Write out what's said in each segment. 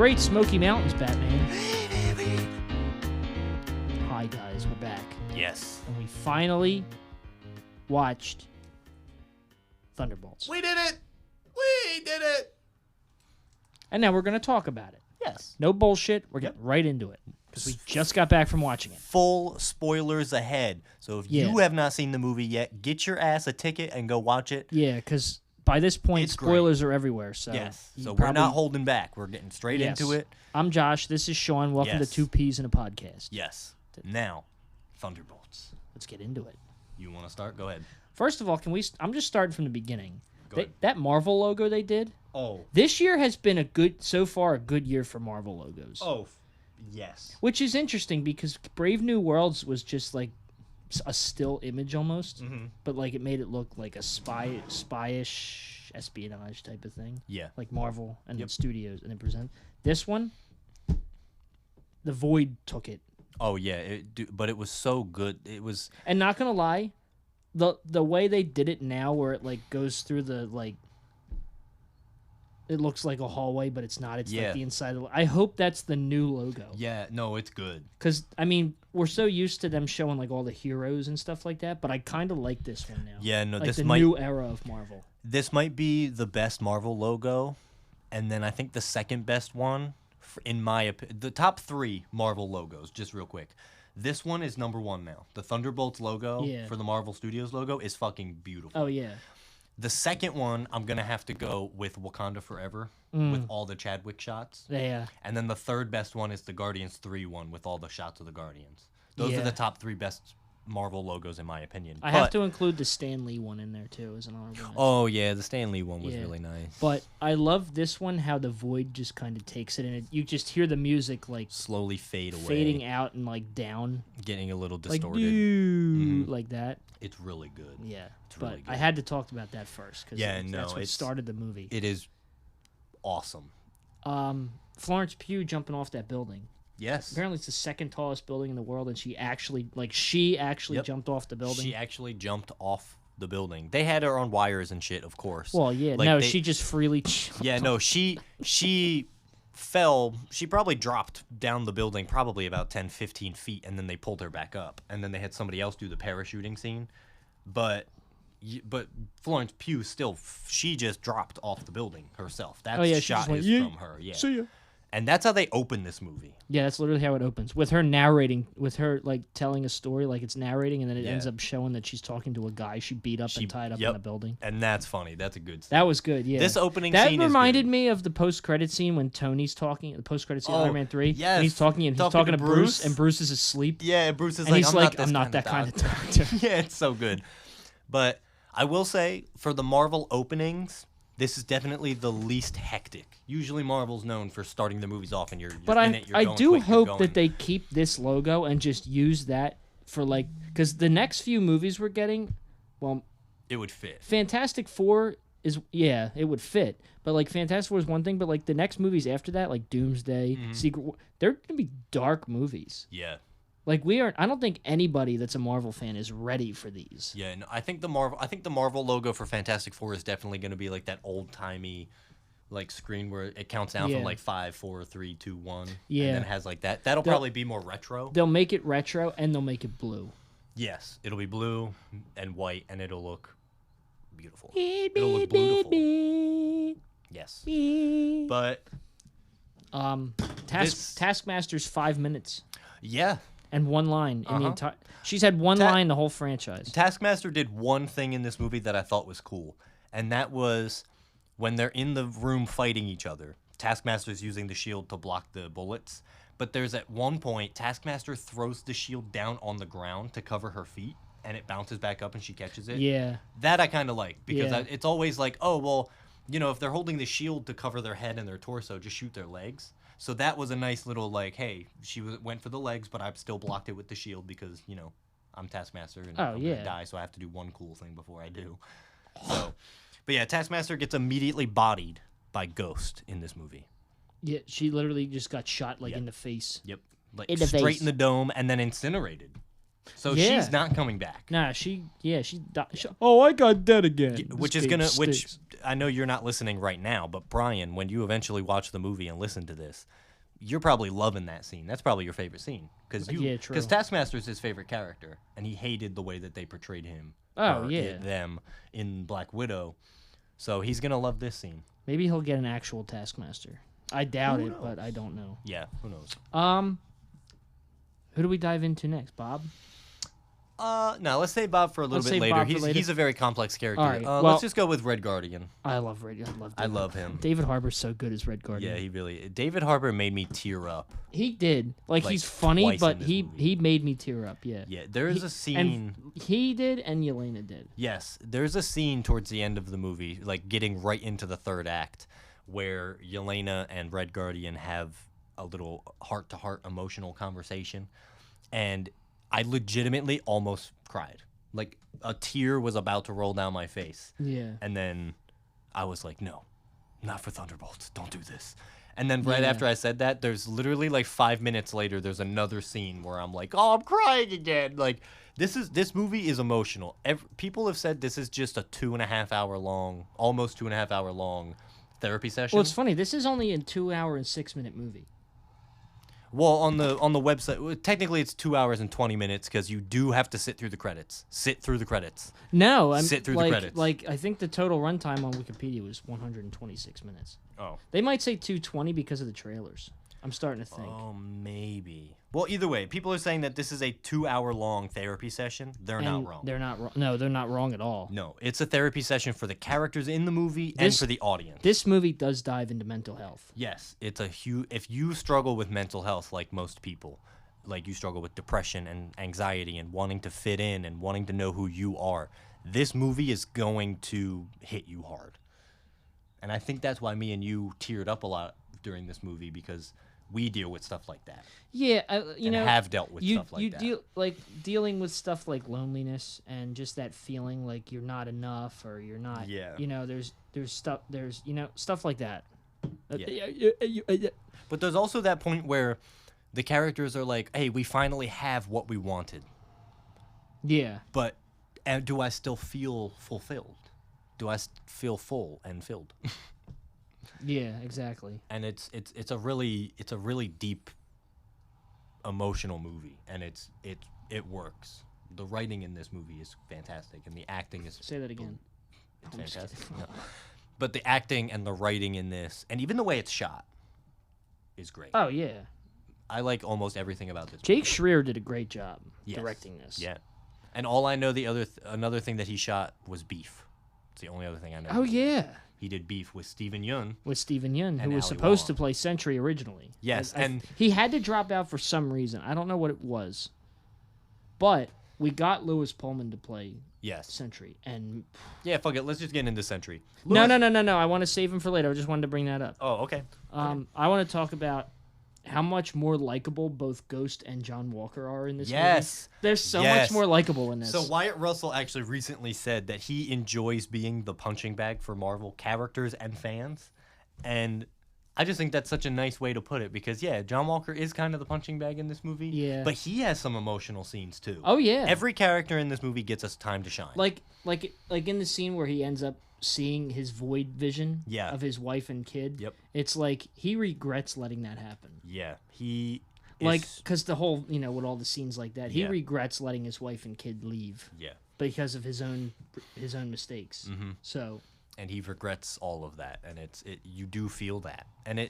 Great Smoky Mountains, Batman. Hi, guys. We're back. Yes. And we finally watched Thunderbolts. We did it! We did it! And now we're going to talk about it. Yes. No bullshit. We're getting right into it. Because we just got back from watching it. Full spoilers ahead. So if you have not seen the movie yet, get your ass a ticket and go watch it. Yeah, because by this point, It's spoilers are everywhere. So yes. So we're not holding back. We're getting straight into it. I'm Josh. This is Sean. Welcome to Two Peas in a Podcast. Yes. Now, Thunderbolts. Let's get into it. You want to start? Go ahead. First of all, can we? I'm just starting from the beginning. Go ahead. That Marvel logo they did. Oh. This year has been a good year for Marvel logos. Oh, yes. Which is interesting because Brave New Worlds was just like a still image almost, but like it made it look like a spyish espionage type of thing. Yeah. Like Marvel and the studios, and then present this one. The Void took it. Oh yeah, but it was so good. It was. And not gonna lie, the way they did it now, where it like goes through the like. It looks like a hallway, but it's not. It's like the inside of I hope that's the new logo. Yeah, no, it's good. Because, I mean, we're so used to them showing, like, all the heroes and stuff like that, but I kind of like this one now. Yeah, no, like this the might... new era of Marvel. This might be the best Marvel logo, and then I think the second best one, in my opinion... The top 3 Marvel logos, just real quick. This one is number 1 now. The Thunderbolts logo for the Marvel Studios logo is fucking beautiful. Oh, yeah. The second one, I'm going to have to go with Wakanda Forever with all the Chadwick shots. Yeah. And then the third best one is the Guardians 3 one with all the shots of the Guardians. Those are the top 3 best Marvel logos, in my opinion. I have to include the Stan Lee one in there, too, as an honorable mention. Oh, yeah, the Stan Lee one was really nice. But I love this one, how the Void just kind of takes it, and you just hear the music, like... slowly fade away. Fading out and, like, down. Getting a little distorted. Like, like that. It's really good. Yeah. It's really good. I had to talk about that first, because that's what it's, started the movie. It is awesome. Florence Pugh jumping off that building. Yes. Apparently it's the second tallest building in the world, and she actually jumped off the building. She actually jumped off the building. They had her on wires and shit, of course. Well, yeah. Like she just freely jumped off. She fell. She probably dropped down the building probably about 10, 15 feet, and then they pulled her back up. And then they had somebody else do the parachuting scene. But Florence Pugh still, she just dropped off the building herself. That shot is from her. Yeah. See ya. And that's how they open this movie. Yeah, that's literally how it opens. With her narrating, with her like telling a story, like it's narrating, and then it ends up showing that she's talking to a guy she beat up and tied up in the building. And that's funny. That's a good scene. That was good, yeah. This opening scene is reminded good. me of the post-credit scene when Tony's talking, the post-credit scene of Iron Man 3. Yes. And he's talking to Bruce, and Bruce is asleep. Yeah, and Bruce is and he's like, I'm not that kind of doctor. Yeah, it's so good. But I will say, for the Marvel openings, this is definitely the least hectic. Usually Marvel's known for starting the movies off and you're in it, you're I going do quick, hope that they keep this logo and just use that for like, because the next few movies we're getting, well, it would fit. Fantastic Four is, it would fit. But like Fantastic Four is one thing, but like the next movies after that, like Doomsday, Secret War, they're going to be dark movies. Yeah. Like I don't think anybody that's a Marvel fan is ready for these. Yeah, no, I think the Marvel logo for Fantastic Four is definitely going to be like that old-timey like screen where it counts down from like 5, 4, 3, 2, 1. Yeah. And then it has like that. That'll probably be more retro. They'll make it retro and they'll make it blue. Yes, it'll be blue and white and it'll look beautiful. It'll look beautiful. Yes. But Taskmaster's 5 minutes. Yeah. And one line in the entire. She's had one line the whole franchise. Taskmaster did one thing in this movie that I thought was cool, and that was when they're in the room fighting each other. Taskmaster's using the shield to block the bullets, but there's at one point Taskmaster throws the shield down on the ground to cover her feet, and it bounces back up and she catches it. Yeah. That I kind of like because it's always like, oh well, you know, if they're holding the shield to cover their head and their torso, just shoot their legs. So that was a nice little, like, hey, she went for the legs, but I still blocked it with the shield because, you know, I'm Taskmaster and I'm going to die, so I have to do one cool thing before I do. So, but yeah, Taskmaster gets immediately bodied by Ghost in this movie. Yeah, she literally just got shot, like, in the face. Yep. Like, in the straight face. in the dome and then incinerated. So she's not coming back. Nah, she died. Oh, I got dead again. Which I know you're not listening right now, but Brian, when you eventually watch the movie and listen to this, you're probably loving that scene. That's probably your favorite scene because Taskmaster's his favorite character, and he hated the way that they portrayed him. Them in Black Widow. So he's gonna love this scene. Maybe he'll get an actual Taskmaster. I doubt it, but I don't know. Yeah, who knows? Who do we dive into next, Bob? No, let's say Bob for a little bit later. He's a very complex character. Right. Let's just go with Red Guardian. I love Red. I love him. David Harbour's so good as Red Guardian. Yeah, he really. David Harbour made me tear up. He did. Like he's funny, but he made me tear up. Yeah. Yeah, there is a scene. And he did, and Yelena did. Yes, there's a scene towards the end of the movie, like getting right into the third act, where Yelena and Red Guardian have a little heart-to-heart emotional conversation, and I legitimately almost cried. Like, a tear was about to roll down my face. Yeah. And then I was like, no, not for Thunderbolts. Don't do this. And then right after I said that, there's literally like 5 minutes later, there's another scene where I'm like, oh, I'm crying again. Like, this movie is emotional. People have said this is just a 2.5 hour long, almost 2.5 hour long therapy session. Well, it's funny. This is only a 2 hour and 6 minute movie. Well, on the website, technically it's 2 hours and 20 minutes because you do have to sit through the credits. Sit through the credits. No, sit through the credits. Like I think the total runtime on Wikipedia was 126 minutes. Oh, they might say 220 because of the trailers. I'm starting to think. Oh, maybe. Well, either way, people are saying that this is a 2 hour long therapy session. They're not wrong. They're not wrong. No, they're not wrong at all. No, it's a therapy session for the characters in the movie and for the audience. This movie does dive into mental health. Yes, it's a huge. If you struggle with mental health like most people, like you struggle with depression and anxiety and wanting to fit in and wanting to know who you are, this movie is going to hit you hard. And I think that's why me and you teared up a lot during this movie, because we deal with stuff like that. Yeah, have dealt with stuff like that. Dealing with stuff like loneliness and just that feeling like you're not enough or you're not. Yeah. There's stuff like that. Yeah. But there's also that point where the characters are like, "Hey, we finally have what we wanted." Yeah. But do I still feel fulfilled? Do I feel full and filled? Yeah, exactly. And it's a really deep emotional movie, and it works. The writing in this movie is fantastic, and the acting is Say that again. Fantastic. No. But the acting and the writing in this, and even the way it's shot, is great. Oh yeah. I like almost everything about this. Jake Schreier did a great job directing this. Yeah. And all I know, another thing that he shot was Beef. It's the only other thing I know. Oh yeah. He did Beef with Steven Yeun. Who was supposed to play Sentry originally. Yes, and he had to drop out for some reason. I don't know what it was. But we got Lewis Pullman to play Sentry. And yeah, fuck it. Let's just get into Sentry. No. I want to save him for later. I just wanted to bring that up. Oh, okay. I want to talk about how much more likable both Ghost and John Walker are in this movie. They're so much more likable in this. So Wyatt Russell actually recently said that he enjoys being the punching bag for Marvel characters and fans. And I just think that's such a nice way to put it, because John Walker is kind of the punching bag in this movie. Yeah. But he has some emotional scenes too. Oh yeah. Every character in this movie gets us time to shine. Like in the scene where he ends up seeing his void vision of his wife and kid. Yep. It's like he regrets letting that happen. Yeah. He because the whole, with all the scenes like that, he regrets letting his wife and kid leave. Yeah. Because of his own mistakes. Mm-hmm. So. And he regrets all of that, and you do feel that, and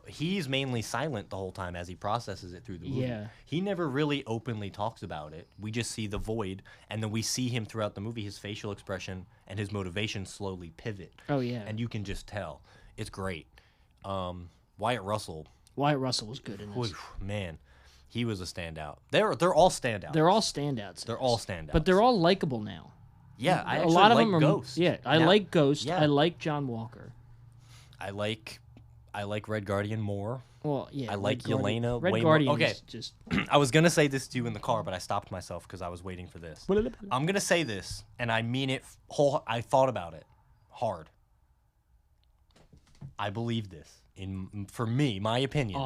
he's mainly silent the whole time as he processes it through the movie. Yeah. He never really openly talks about it. We just see the void, and then we see him throughout the movie, his facial expression and his motivation slowly pivot. Oh yeah. And you can just tell. It's great. Wyatt Russell was good in this. Man, he was a standout. They're all standouts. They're all standouts. They're all standouts. But they're all likable now. Yeah, I actually like Ghost. Yeah, I like Ghost. Yeah. I like John Walker. I like Red Guardian more. Well, yeah. I like Yelena way more. Okay. Just I was gonna say this to you in the car, but I stopped myself because I was waiting for this. I'm gonna say this, and I mean it. I thought about it hard. I believe this. For me, my opinion.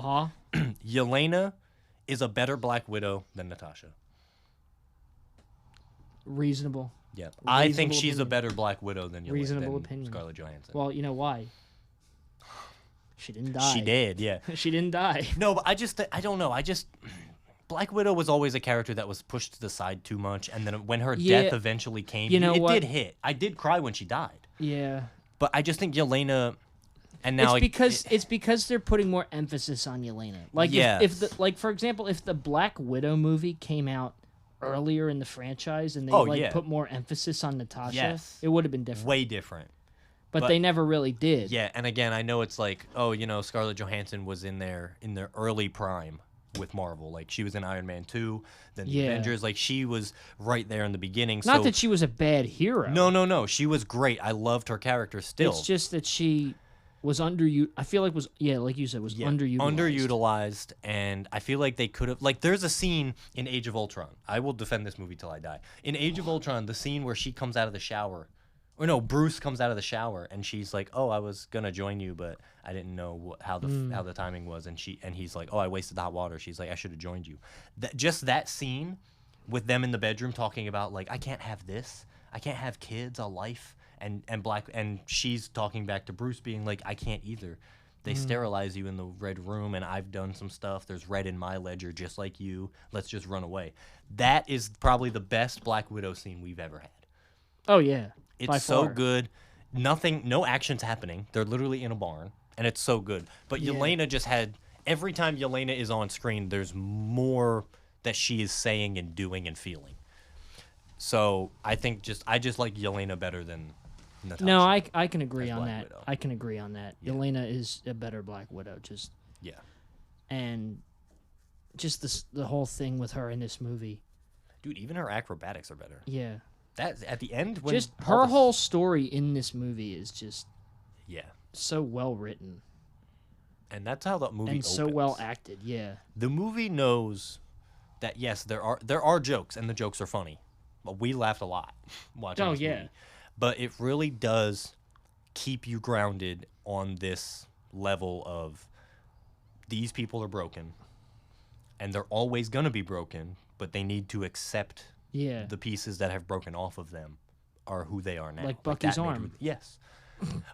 Yelena is a better Black Widow than Natasha. Reasonable. Yeah, I think Reasonable she's a opinion. better Black Widow than Reasonable than opinion. Scarlett Johansson. Well, you know why? She didn't die. She did, yeah. She didn't die. No, but I don't know. Black Widow was always a character that was pushed to the side too much, and then when her death eventually came, it did hit. I did cry when she died. Yeah. But I just think Yelena, and now it's because they're putting more emphasis on Yelena. Like if for example, if the Black Widow movie came out earlier in the franchise and they put more emphasis on Natasha, it would have been different. Way different. But they never really did. Yeah, and again, I know it's like, Scarlett Johansson was in their early prime with Marvel. Like, she was in Iron Man 2, then the Avengers. Like, she was right there in the beginning. Not that she was a bad hero. No. She was great. I loved her character still. It's just that she was I feel like like you said, underutilized. Underutilized, and I feel like they could have... Like, there's a scene in Age of Ultron. I will defend this movie till I die. In Age of Ultron, the scene where she comes out of the shower... Or no, Bruce comes out of the shower and she's like, "Oh, I was gonna join you, but I didn't know how the timing was." And he's like, "Oh, I wasted the hot water." She's like, "I should have joined you." That scene with them in the bedroom talking about like, "I can't have this, I can't have kids, a life," and she's talking back to Bruce being like, "I can't either. They sterilize you in the red room, and I've done some stuff. There's red in my ledger, just like you. Let's just run away." That is probably the best Black Widow scene we've ever had. Oh yeah. It's so good. No action's happening. They're literally in a barn, and it's so good. But Yelena just had... Every time Yelena is on screen, there's more that she is saying and doing and feeling. So I just like Yelena better than Natasha. No, I can agree on that. Widow. I can agree on that. Yeah. Yelena is a better Black Widow. And just the whole thing with her in this movie. Dude, even her acrobatics are better. Yeah. That at the end, when just her whole story in this movie is just so well written, and that's how the movie opens. So well acted. Yeah, the movie knows that yes, there are jokes, and the jokes are funny. But we laughed a lot watching this movie. But it really does keep you grounded on this level of these people are broken, and they're always gonna be broken, but they need to accept. Yeah. The pieces that have broken off of them are who they are now. Like Bucky's arm. Yes.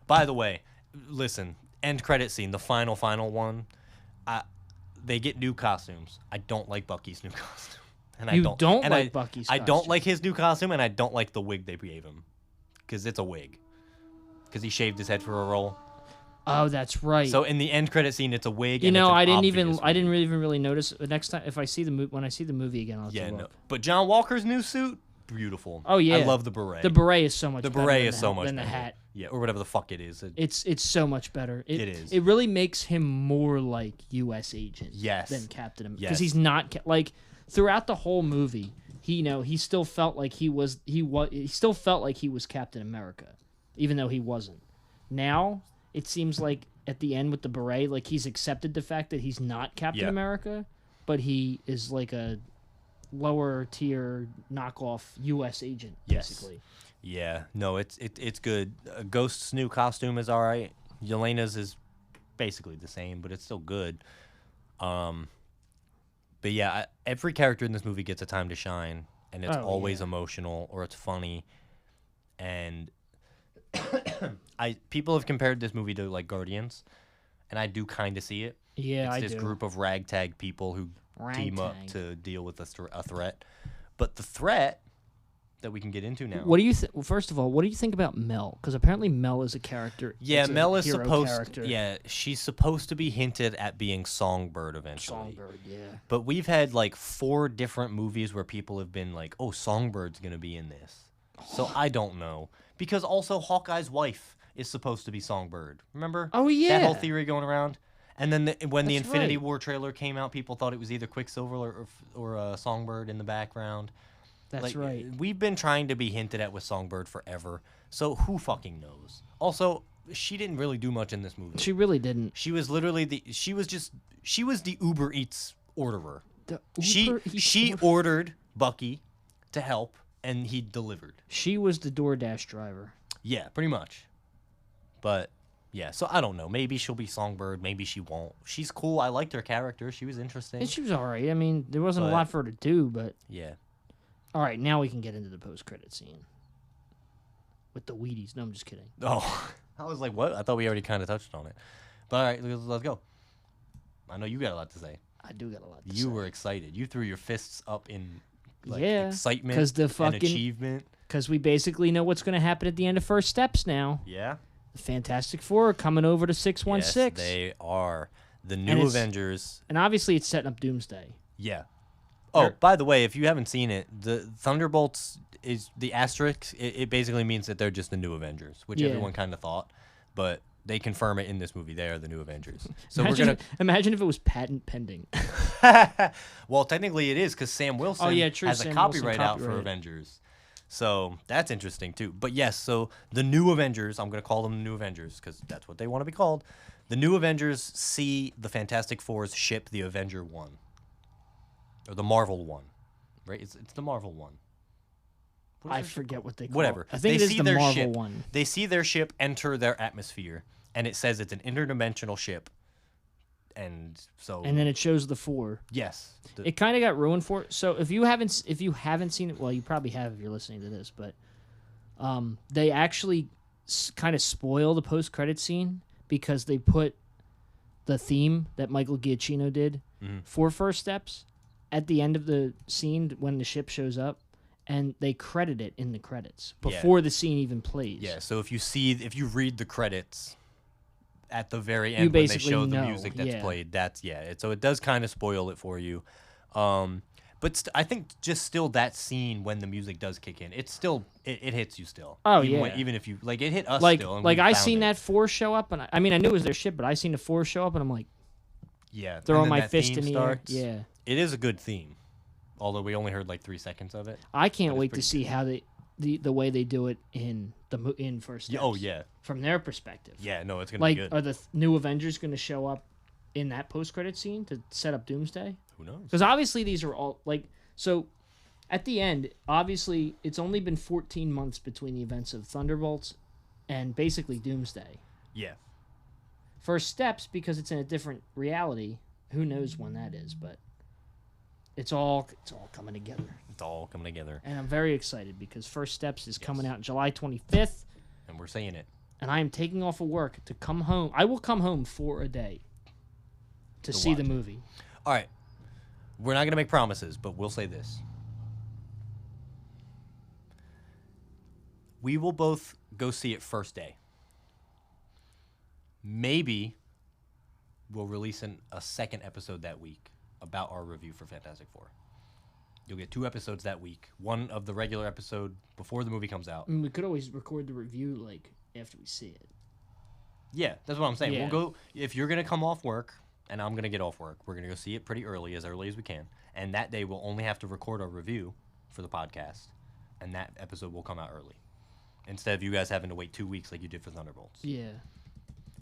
By the way, listen, end credit scene, the final one, they get new costumes. I don't like Bucky's new costume. And I don't like Bucky's costume. I don't like his new costume, and I don't like the wig they gave him. Because it's a wig. Because he shaved his head for a role. Oh, that's right. So in the end credit scene, it's a wig. I didn't even really notice. Next time, if I see when I see the movie again, I'll have to look. But John Walker's new suit, beautiful. Oh yeah, I love the beret. The beret is so much. The beret is so much than better. The hat. Yeah, or whatever the fuck it is. It's so much better. It is. It really makes him more like U.S. agent. Than Captain America. Because he's not like throughout the whole movie. He still felt like he still felt like he was Captain America, even though he wasn't. Now it seems like. At the end with the beret, like he's accepted the fact that he's not Captain America, but he is like a lower tier knockoff U.S. agent, basically. Yeah, no, it's good. Ghost's new costume is all right. Yelena's is basically the same, but it's still good. But yeah, every character in this movie gets a time to shine, and it's always emotional or it's funny, and. People have compared this movie to like Guardians, and I do kind of see it. Yeah, it's this group of ragtag people who team up to deal with a threat. But the threat that we can get into now. What do you first of all, what do you think about Mel? Because apparently Mel is a character. Yeah, Mel is supposed. Yeah, she's supposed to be hinted at being Songbird eventually. Songbird, yeah. But we've had like 4 different movies where people have been like, "Oh, Songbird's gonna be in this." So I don't know. Because also Hawkeye's wife is supposed to be Songbird. Remember? Oh, yeah. That whole theory going around? And then when the Infinity War trailer came out, people thought it was either Quicksilver or Songbird in the background. That's right. We've been trying to be hinted at with Songbird forever. So who fucking knows? Also, she didn't really do much in this movie. She really didn't. She was literally she was the Uber Eats orderer. She ordered Bucky to help. And he delivered. She was the DoorDash driver. Yeah, pretty much. But, yeah, so I don't know. Maybe she'll be Songbird. Maybe she won't. She's cool. I liked her character. She was interesting. And she was all right. I mean, there wasn't a lot for her to do, but... Yeah. All right, now we can get into the post-credit scene with the Wheaties. No, I'm just kidding. Oh, I was like, what? I thought we already kind of touched on it. But all right, let's go. I know you got a lot to say. I do got a lot to say. You were excited. You threw your fists up in excitement and achievement. Because we basically know what's going to happen at the end of First Steps now. Yeah. The Fantastic Four are coming over to 616. Yes, they are. The new Avengers. And obviously it's setting up Doomsday. Yeah. Oh, by the way, if you haven't seen it, the Thunderbolts is the asterisk. It basically means that they're just the new Avengers, which everyone kind of thought. But they confirm it in this movie. They are the new Avengers. So imagine if it was patent pending. Well, technically it is because Sam Wilson has a copyright out for Avengers. So that's interesting too. But yes, so the new Avengers, I'm going to call them the new Avengers because that's what they want to be called. The new Avengers see the Fantastic Four's ship, the Avenger 1. Or the Marvel 1. Right? It's the Marvel 1. I forget what they call Whatever. it. I think it is the Marvel 1. They see their ship enter their atmosphere, and it says it's an interdimensional ship. And then it shows the 4. Yes. It kind of got ruined for it. So if you haven't seen it, well, you probably have if you're listening to this, but they actually kind of spoil the post-credit scene because they put the theme that Michael Giacchino did for First Steps at the end of the scene when the ship shows up, and they credit it in the credits before the scene even plays. Yeah, so if you read the credits at the very end when they show the music that's played, so it does kind of spoil it for you. But I think just still that scene when the music does kick in, it's still it hits you still. Oh even if you it hit us still. And I seen that 4 show up, and I mean I knew it was their ship, but I seen the 4 show up, and I'm like, throwing my fist in the air. Yeah, it is a good theme, although we only heard like 3 seconds of it. I can't wait to see how the way they do it in First Steps. Oh yeah, from their perspective. Yeah, no, it's gonna be good. Are the new Avengers going to show up in that post-credit scene to set up Doomsday? Who knows? Because obviously these are all so. At the end, obviously, it's only been 14 months between the events of Thunderbolts and basically Doomsday. Yeah. First Steps, because it's in a different reality. Who knows when that is, but it's all coming together. It's all coming together. And I'm very excited because First Steps is coming out July 25th. And we're saying it. And I am taking off of work to come home. I will come home for a day to see the movie. All right. We're not going to make promises, but we'll say this. We will both go see it first day. Maybe we'll release a second episode that week about our review for Fantastic Four. You'll get 2 episodes that week. One of the regular episode before the movie comes out. I mean, we could always record the review after we see it. Yeah, that's what I'm saying. Yeah. We'll go if you're gonna come off work and I'm gonna get off work. We're gonna go see it pretty early as we can. And that day we'll only have to record our review for the podcast, and that episode will come out early, instead of you guys having to wait 2 weeks like you did for Thunderbolts. Yeah.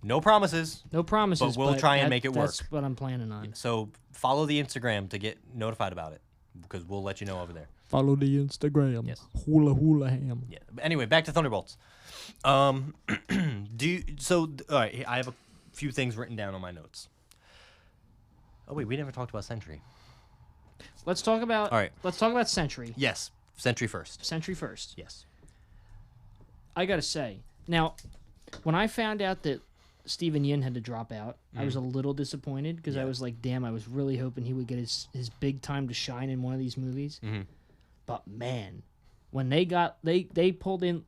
No promises. No promises. But we'll try and make it work. That's what I'm planning on. So follow the Instagram to get notified about it, because we'll let you know over there. Follow the Instagram. Yes. Hula ham. Yeah. But anyway, back to Thunderbolts. All right, I have a few things written down on my notes. Oh wait, we never talked about Sentry. Let's talk about. All right. Let's talk about Sentry. Yes, Sentry first. Sentry first. Yes. I gotta say, now, when I found out that Steven Yeun had to drop out, I was a little disappointed because I was like, damn, I was really hoping he would get his big time to shine in one of these movies. Mm-hmm. But man, when they pulled in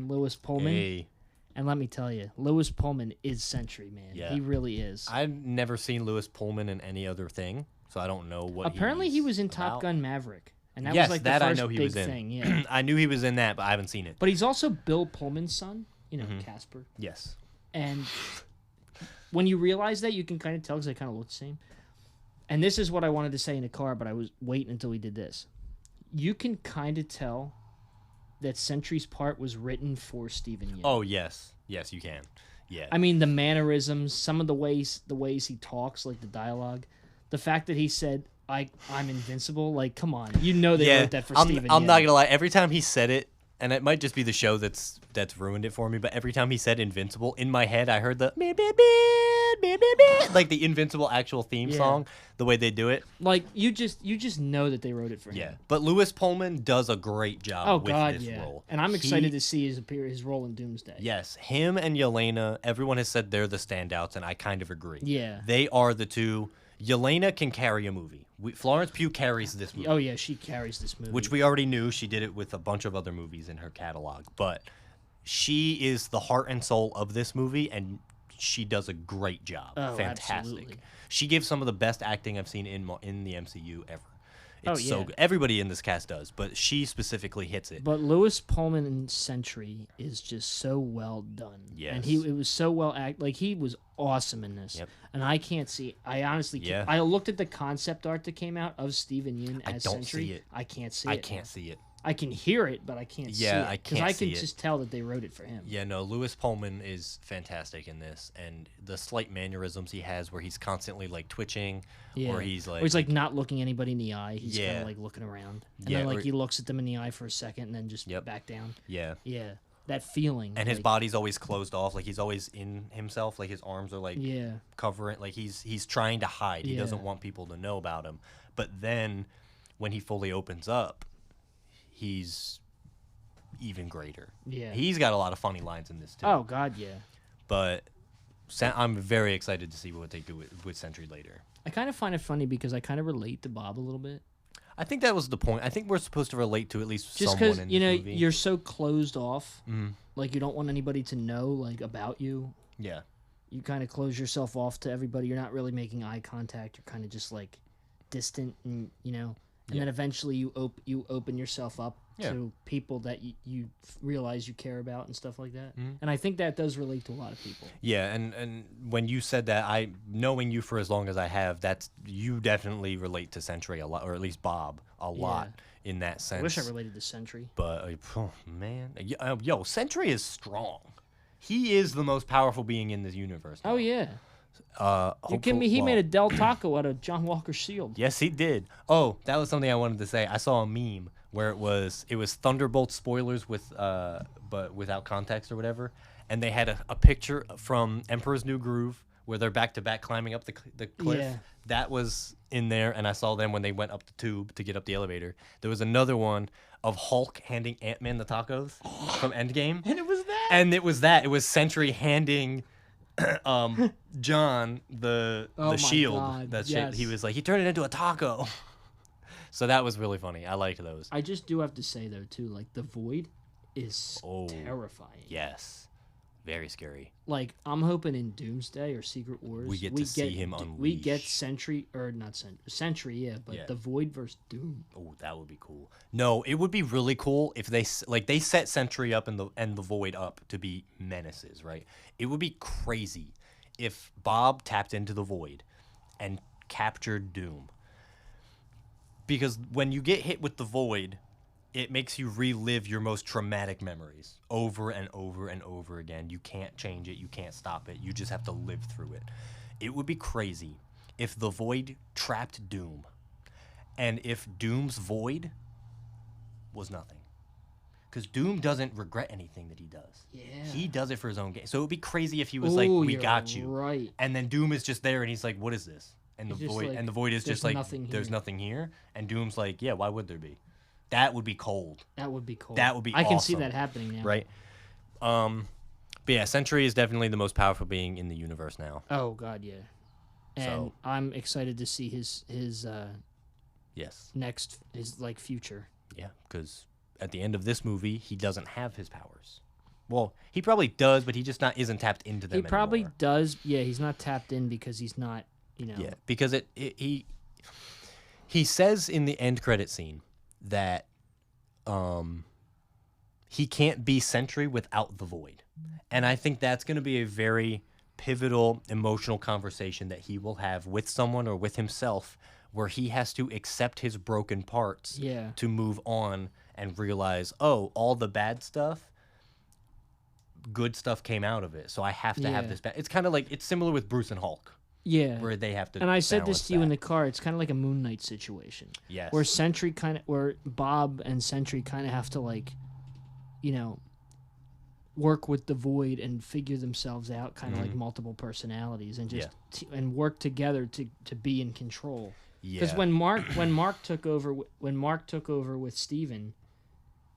Lewis Pullman. Hey. And let me tell you, Lewis Pullman is Sentry, man. Yeah. He really is. I've never seen Lewis Pullman in any other thing, so I don't know what. Apparently, he was in about. Top Gun Maverick, and that yes, was like that the first I know he big was in. thing. Yeah, I knew he was in that, but I haven't seen it. But he's also Bill Pullman's son. You know, Casper. Yes. And when you realize that, you can kind of tell because they kind of look the same. And this is what I wanted to say in the car, but I was waiting until we did this. You can kind of tell that Sentry's part was written for Steven Yeun. Oh yes, yes you can. Yeah. I mean the mannerisms, some of the ways he talks, like the dialogue, the fact that he said I'm invincible. Like, come on, you know they wrote that for Steven Yeun. I'm not gonna lie. Every time he said it, and it might just be the show that's ruined it for me, but every time he said invincible, in my head I heard the like the Invincible actual theme song, the way they do it. Like you just know that they wrote it for him. Yeah, but Lewis Pullman does a great job with this role. And I'm excited to see his role in Doomsday. Yes, him and Yelena, everyone has said they're the standouts, and I kind of agree. Yeah. They are the two. Yelena can carry a movie. Florence Pugh carries this movie. Oh, yeah, she carries this movie. Which we already knew. She did it with a bunch of other movies in her catalog. But she is the heart and soul of this movie, and she does a great job. Oh, Fantastic. Absolutely. She gives some of the best acting I've seen in the MCU ever. It's so good. Everybody in this cast does, but she specifically hits it. But Lewis Pullman in Sentry is just so well done. Yes. And it was so well like he was awesome in this. Yep. And I honestly can't. I looked at the concept art that came out of Steven Yeun as Sentry. See it. I can't see it. I can't see it. I can hear it, but I can't see it. Yeah, I can't see it. Because I can just tell that they wrote it for him. Yeah, no, Lewis Pullman is fantastic in this, and the slight mannerisms he has where he's constantly, like, twitching, or he's, like... not looking anybody in the eye. He's kind of, like, looking around. And then, like, he looks at them in the eye for a second and then just back down. Yeah. Yeah. That feeling. And his body's always closed off. Like, he's always in himself. Like, his arms are, like, covering. Like, he's trying to hide. He doesn't want people to know about him. But then, when he fully opens up, he's... even greater. Yeah. He's got a lot of funny lines in this too. Oh God, yeah. But I'm very excited to see what they do with Sentry later. I kind of find it funny because I kind of relate to Bob a little bit. I think that was the point. I think we're supposed to relate to at least just someone in this movie. You're so closed off. Like you don't want anybody to know like about you. Yeah. You kind of close yourself off to everybody. You're not really making eye contact. You're kind of just like distant, and and then eventually you open yourself up to people that you realize you care about and stuff like that. And I think that does relate to a lot of people. Yeah, and when you said that, knowing you for as long as I have, you definitely relate to Sentry a lot, or at least Bob a lot in that sense. I wish I related to Sentry. But man, yo, Sentry is strong. He is the most powerful being in this universe now. Oh yeah. You kidding me? He made a Del Taco out of John Walker's shield. Yes, he did. Oh, that was something I wanted to say. I saw a meme where it was Thunderbolts spoilers but without context or whatever, and they had a picture from Emperor's New Groove where they're back to back climbing up the cliff. Yeah. That was in there, and I saw them when they went up the tube to get up the elevator. There was another one of Hulk handing Ant-Man the tacos from Endgame, and it was that. And it was that. It was Sentry handing John the shield. God, that shit. He was like, he turned it into a taco. So that was really funny. I liked those. I just do have to say though too, like the Void is terrifying. Yes. Very scary. Like I'm hoping in Doomsday or Secret Wars we get to see him unleash. We get Sentry or not Sentry, but the Void versus Doom. Oh, that would be cool. No, it would be really cool if they set Sentry up and the Void up to be menaces, right? It would be crazy if Bob tapped into the Void and captured Doom. Because when you get hit with the Void, it makes you relive your most traumatic memories over and over and over again. You can't change it. You can't stop it. You just have to live through it. It would be crazy if the Void trapped Doom and if Doom's Void was nothing. Because Doom doesn't regret anything that he does. Yeah. He does it for his own gain. So it would be crazy if he was like, we got you. Right. And then Doom is just there and he's like, what is this? And the Void is just like, there's nothing here. And Doom's like, yeah, why would there be? That would be cold. That would be cold. That would be awesome. I can see that happening now. Right? But yeah, Sentry is definitely the most powerful being in the universe now. Oh, God, yeah. And I'm excited to see his next, future. Yeah, because at the end of this movie, he doesn't have his powers. Well, he probably does, but he just isn't tapped into them anymore. He probably does. Yeah, he's not tapped in because he's not, Yeah, because he says in the end credit scene that he can't be Sentry without the Void. And I think that's going to be a very pivotal emotional conversation that he will have with someone or with himself where he has to accept his broken parts to move on and realize, oh, all the bad stuff, good stuff came out of it. So I have to have this bad. It's kind of like, it's similar with Bruce and Hulk. Yeah. Where they have to. And I said this to you in the car. It's kind of like a Moon Knight situation. Yes. Where Bob and Sentry kind of have to work with the Void and figure themselves out, kind of like multiple personalities, and just and work together to be in control. Because when Mark took over with Steven,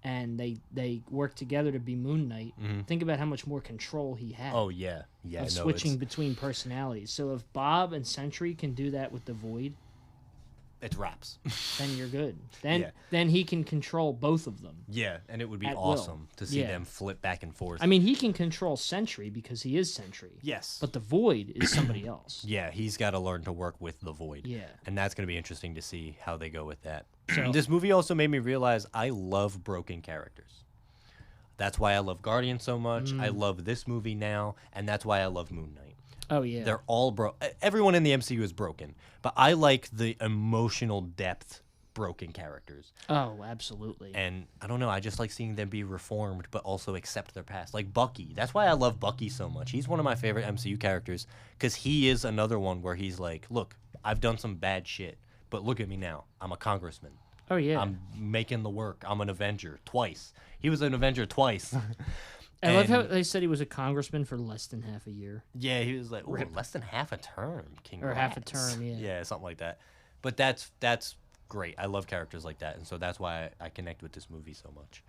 and they worked together to be Moon Knight, think about how much more control he had. Oh yeah, of switching between personalities. So if Bob and Sentry can do that with the Void, it's wraps. Then you're good. Then he can control both of them. Yeah, and it would be awesome to see them flip back and forth. I mean, he can control Sentry because he is Sentry. Yes. But the Void is somebody else. Yeah, he's got to learn to work with the Void. Yeah. And that's going to be interesting to see how they go with that. So, this movie also made me realize I love broken characters. That's why I love Guardian so much. I love this movie now, and that's why I love Moon Knight. Oh, yeah. They're all everyone in the MCU is broken, but I like the emotional depth broken characters. Oh, absolutely. And I don't know, I just like seeing them be reformed, but also accept their past. Like Bucky. That's why I love Bucky so much. He's one of my favorite MCU characters, because he is another one where he's like, look, I've done some bad shit, but look at me now. I'm a congressman. Oh, yeah. I'm making the work. I'm an Avenger twice. He was an Avenger twice. I love how they said he was a congressman for less than half a year. Yeah, he was like, less than half a term. Congrats. Or half a term, yeah. Yeah, something like that. But that's great. I love characters like that, and so that's why I connect with this movie so much.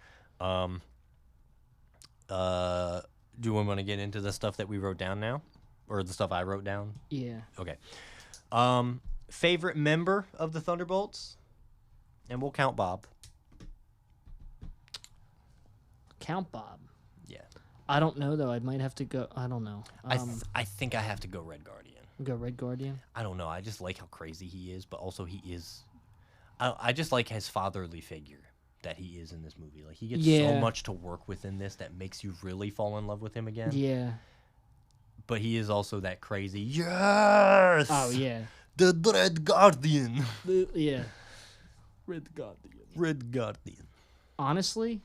Do we want to get into the stuff that we wrote down now? Or the stuff I wrote down? Yeah. Okay. Favorite member of the Thunderbolts? And we'll count Bob. Count Bob. Yeah. I don't know, though. I might have to go. I don't know. I think I have to go Red Guardian. Go Red Guardian? I don't know. I just like how crazy he is, but also he is... I just like his fatherly figure that he is in this movie. Like, he gets so much to work with in this that makes you really fall in love with him again. Yeah. But he is also that crazy, yes! Oh, yeah. The Red Guardian. Yeah. Red Guardian. Red Guardian. Honestly,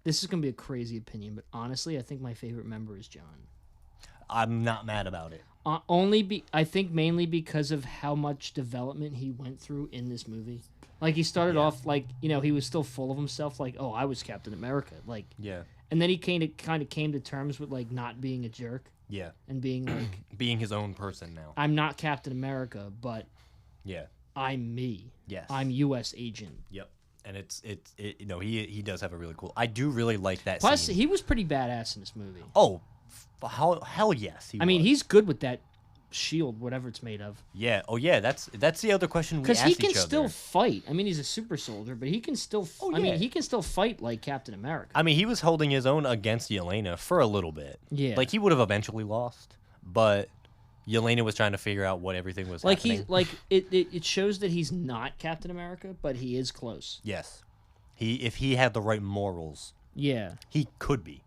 this is going to be a crazy opinion, but honestly, I think my favorite member is John. I'm not mad about it. I think mainly because of how much development he went through in this movie. Like, he started off, like, you know, he was still full of himself, like, oh, I was Captain America. Like, yeah. And then he kind of came to terms with, like, not being a jerk. Yeah. And being, like... being his own person now. I'm not Captain America, but... Yeah. I'm me. Yes. I'm U.S. agent. Yep. And it's you know, he does have a really cool... I do really like that Plus, scene. he was pretty badass in this movie. Oh, hell yes. I mean, he's good with that shield, whatever it's made of. Yeah. Oh, yeah. That's the other question we asked each other. Because he can still fight. I mean, he's a super soldier, but he can still... I mean, he can still fight like Captain America. I mean, he was holding his own against Yelena for a little bit. Yeah. Like, he would have eventually lost, but Yelena was trying to figure out what everything was happening. It shows that he's not Captain America, but he is close. Yes. If he had the right morals, yeah, he could be.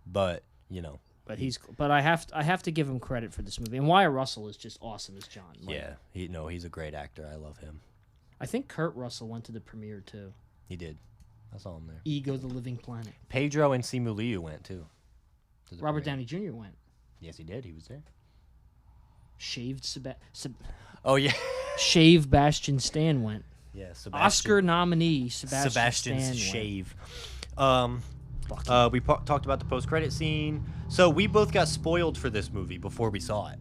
But, you know... But I have to give him credit for this movie. And Wyatt Russell is just awesome as John. Like, yeah, he's a great actor. I love him. I think Kurt Russell went to the premiere too. He did. I saw him there. Ego the Living Planet. Pedro and Simu Liu went too. Robert Downey Jr. went. Yes, he did. He was there. Shaved Oh yeah. Shave Bastion Stan went. Yeah, Oscar nominee Sebastian Stan Shave. We talked about the post-credit scene. So we both got spoiled for this movie before we saw it.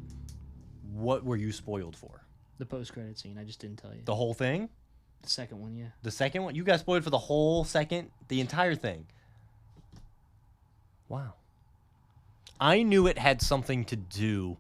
What were you spoiled for? The post-credit scene. I just didn't tell you. The whole thing? The second one, yeah. The second one? You got spoiled for the whole second? The entire thing? Wow. I knew it had something to do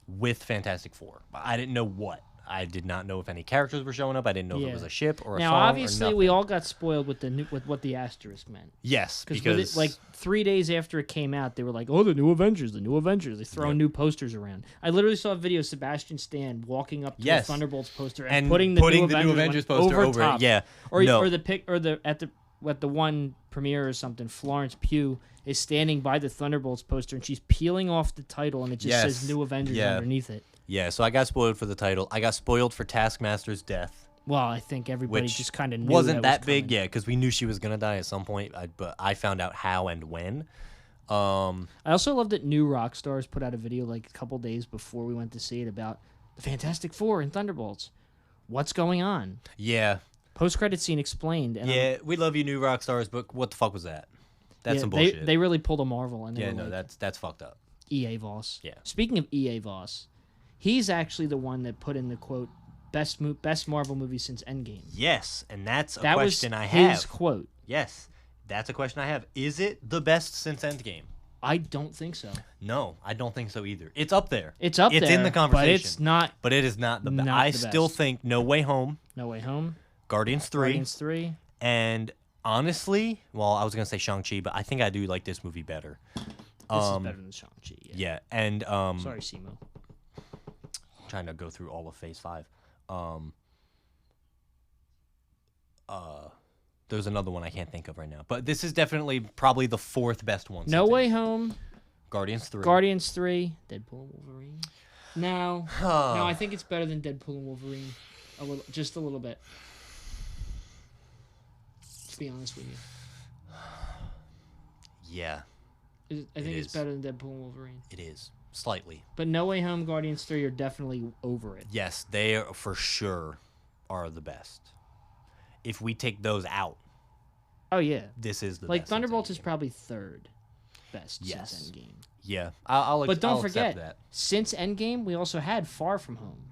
with Fantastic Four. I didn't know what. I did not know if any characters were showing up. I didn't know if it was a ship or a song. Now, obviously, we all got spoiled with what the asterisk meant. Yes, because like 3 days after it came out, they were like, "Oh, the new Avengers, the new Avengers." They throw new posters around. I literally saw a video of Sebastian Stan walking up to the Thunderbolts poster and putting the new Avengers poster over top. It. Yeah, at the one premiere or something, Florence Pugh is standing by the Thunderbolts poster and she's peeling off the title and it just says "New Avengers" underneath it. Yeah, so I got spoiled for the title. I got spoiled for Taskmaster's death. Well, I think everybody just kind of knew wasn't that big, because we knew she was gonna die at some point. But I found out how and when. I also love that New Rockstars put out a video like a couple days before we went to see it about the Fantastic Four and Thunderbolts. What's going on? Yeah. Post-credit scene explained. And we love you, New Rockstars, but what the fuck was that? That's some bullshit. They really pulled a Marvel. And yeah, no, that's fucked up. E.A. Voss. Yeah. Speaking of E.A. Voss, he's actually the one that put in the quote, best Marvel movie since Endgame. Yes, and that's a question I have. That was his quote. Yes, that's a question I have. Is it the best since Endgame? I don't think so. No, I don't think so either. It's up there. It's up there. It's in the conversation. But it's not. But it is not the best. I still think No Way Home. No Way Home. Guardians 3. Guardians 3. And honestly, well, I was going to say Shang-Chi, but I think I do like this movie better. This is better than Shang-Chi. Yeah, and... sorry, Simo. I'm trying to go through all of Phase 5. There's another one I can't think of right now. But this is definitely probably the fourth best one. No Way Home. Guardians 3. Guardians 3. Deadpool and Wolverine. No. No, I think it's better than Deadpool and Wolverine. Just a little bit. To be honest with you. Yeah. I think it's better than Deadpool and Wolverine. It is. Slightly. But No Way Home, Guardians 3 are definitely over it. Yes, they are, for sure are the best. If we take those out. Oh, yeah. This is the best. Like, Thunderbolts is probably third best since Endgame. Yeah. But don't forget, that. Since Endgame, we also had Far From Home.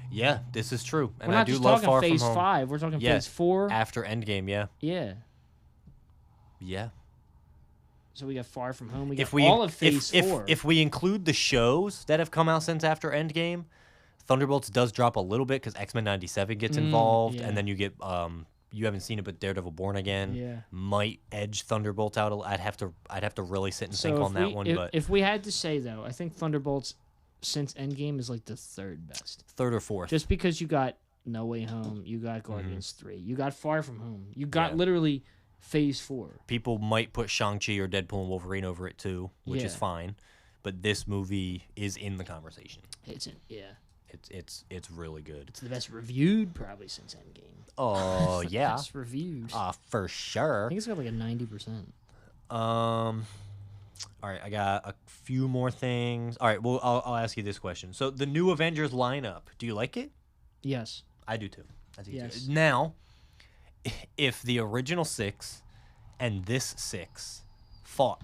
Yeah, this is true. And we're not I do just love talking Far Phase From Home. 5. We're talking Phase 4. After Endgame, yeah. Yeah. Yeah. So we got Far From Home. We got all of Phase 4. If we include the shows that have come out since after Endgame, Thunderbolts does drop a little bit because X-Men 97 gets involved, and then you get you haven't seen it, but Daredevil Born Again might edge Thunderbolts out. I'd have to really sit and think on that one. But if we had to say though, I think Thunderbolts since Endgame is like the third best. Third or fourth. Just because you got No Way Home, you got Guardians 3, you got Far From Home, you got literally Phase 4. People might put Shang-Chi or Deadpool and Wolverine over it too, which is fine. But this movie is in the conversation. It's really good. It's the best reviewed probably since Endgame. Oh yeah. Best reviewed. For sure. I think it's got like a 90%. All right, I got a few more things. All right, well, I'll ask you this question. So the new Avengers lineup, do you like it? Yes. I do too. Yes. Now, if the original 6 and this 6 fought,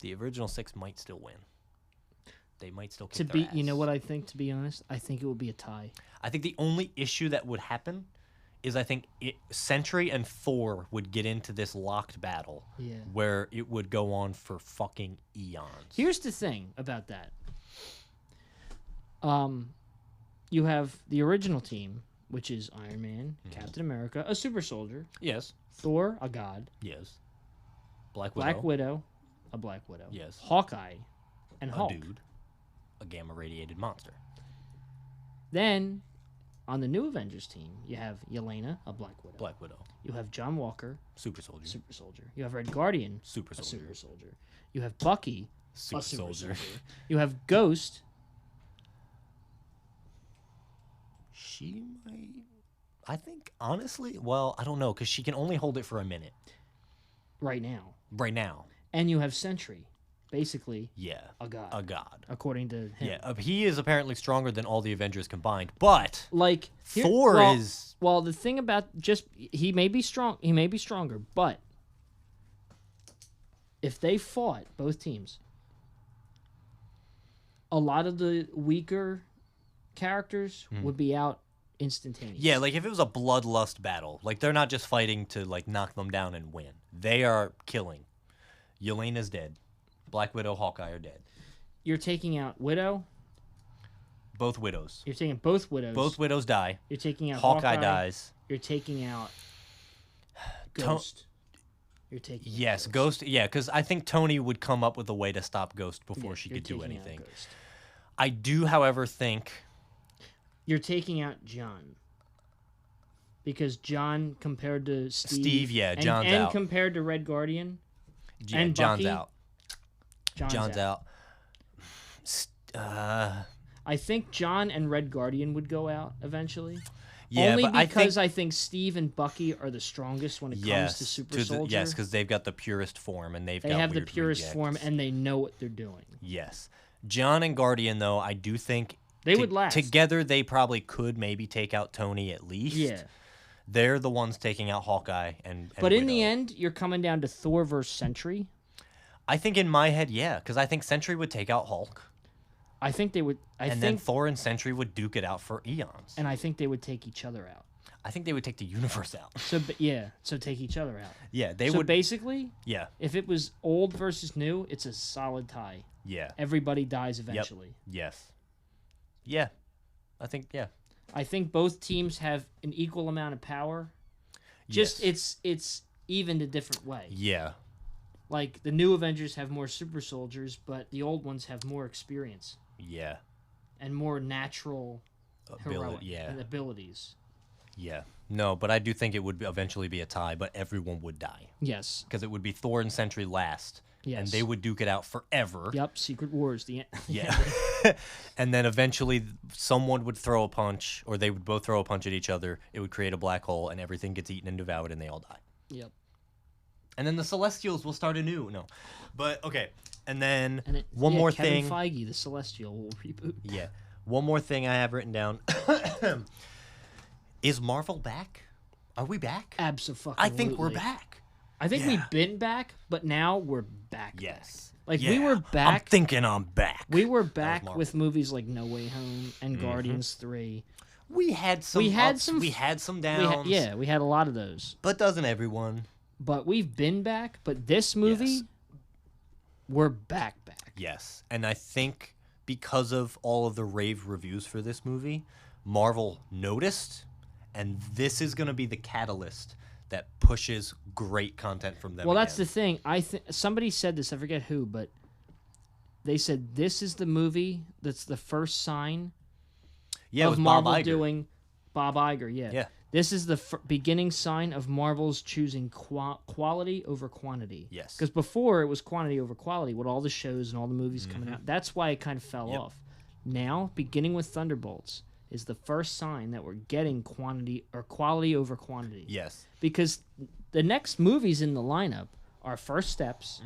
the original 6 might still win. They might still kick their ass. You know what I think, to be honest? I think it would be a tie. I think the only issue that would happen is I think Sentry and Thor would get into this locked battle where it would go on for fucking eons. Here's the thing about that. You have the original team, which is Iron Man, Captain America, a super soldier. Yes. Thor, a god. Yes. Black Widow, a Black Widow. Yes. Hawkeye, and Hulk. A dude. A gamma-radiated monster. Then, on the new Avengers team, you have Yelena, a Black Widow. Black Widow. You have John Walker. Super soldier. Super soldier. You have Red Guardian. Super soldier. A super soldier. You have Bucky. Super soldier. You have Ghost. She might... I think, honestly, well, I don't know, because she can only hold it for a minute. Right now. Right now. And you have Sentry. Basically, a god. A god. According to him. Yeah, he is apparently stronger than all the Avengers combined, but like Thor is... Well, the thing about he may be strong, he may be stronger, but if they fought, both teams, a lot of the weaker characters would be out instantaneously. Yeah, like if it was a bloodlust battle, like they're not just fighting to like knock them down and win. They are killing. Yelena's dead. Black Widow, Hawkeye are dead. You're taking out Widow. Both widows. You're taking both widows. Both widows die. You're taking out Hawkeye dies. You're taking out Ghost. You're taking out Ghost. Yeah, because I think Tony would come up with a way to stop Ghost before she could do anything. I do, however, think you're taking out John. Because John compared to Steve. John's out. And compared to Red Guardian. Yeah, and John's Bucky, out. John's out. I think John and Red Guardian would go out eventually. Yeah, only but because I think Steve and Bucky are the strongest when it comes to Super Soldier. Yes, because they've got the purest form and they have the purest form and they know what they're doing. Yes, John and Guardian though I do think they would last together. They probably could maybe take out Tony at least. Yeah. They're the ones taking out Hawkeye and But in Widow. the end, you're coming down to Thor versus Sentry. I think in my head, yeah, because I think Sentry would take out Hulk. I think they would. Then Thor and Sentry would duke it out for eons. And I think they would take each other out. I think they would take the universe out. So take each other out. Yeah, they would. So basically, if it was old versus new, it's a solid tie. Yeah. Everybody dies eventually. Yep. Yes. Yeah. I think both teams have an equal amount of power. Just it's evened a different way. Yeah. Like the new Avengers have more super soldiers, but the old ones have more experience. Yeah. And more natural heroic abilities. Yeah. No, but I do think it would eventually be a tie, but everyone would die. Yes. Because it would be Thor and Sentry last. Yes. And they would duke it out forever. Yep, Secret Wars. Yeah. And then eventually someone would throw a punch, or they would both throw a punch at each other. It would create a black hole, and everything gets eaten and devoured, and they all die. Yep. And then the Celestials will start anew. No. But, okay. And then one more thing. Kevin Feige, the Celestial, will reboot. Yeah. One more thing I have written down. Is Marvel back? Are we back? Absolutely. I think we're back. I think we've been back, but now we're back. Yes. Like we were back. I'm thinking I'm back. We were back with movies like No Way Home and Guardians 3. We had some ups, we had some downs. We had a lot of those. But doesn't everyone? But we've been back, but this movie we're back. Yes. And I think because of all of the rave reviews for this movie, Marvel noticed, and this is going to be the catalyst that pushes great content from them. Well, that's the thing. Somebody said this, I forget who, but they said this is the movie that's the first sign of Marvel doing Bob Iger. Yeah. This is the beginning sign of Marvel's choosing quality over quantity. Yes. Because before it was quantity over quality with all the shows and all the movies coming out. That's why it kind of fell off. Now, beginning with Thunderbolts, is the first sign that we're getting quantity or quality over quantity. Yes. Because the next movies in the lineup are First Steps,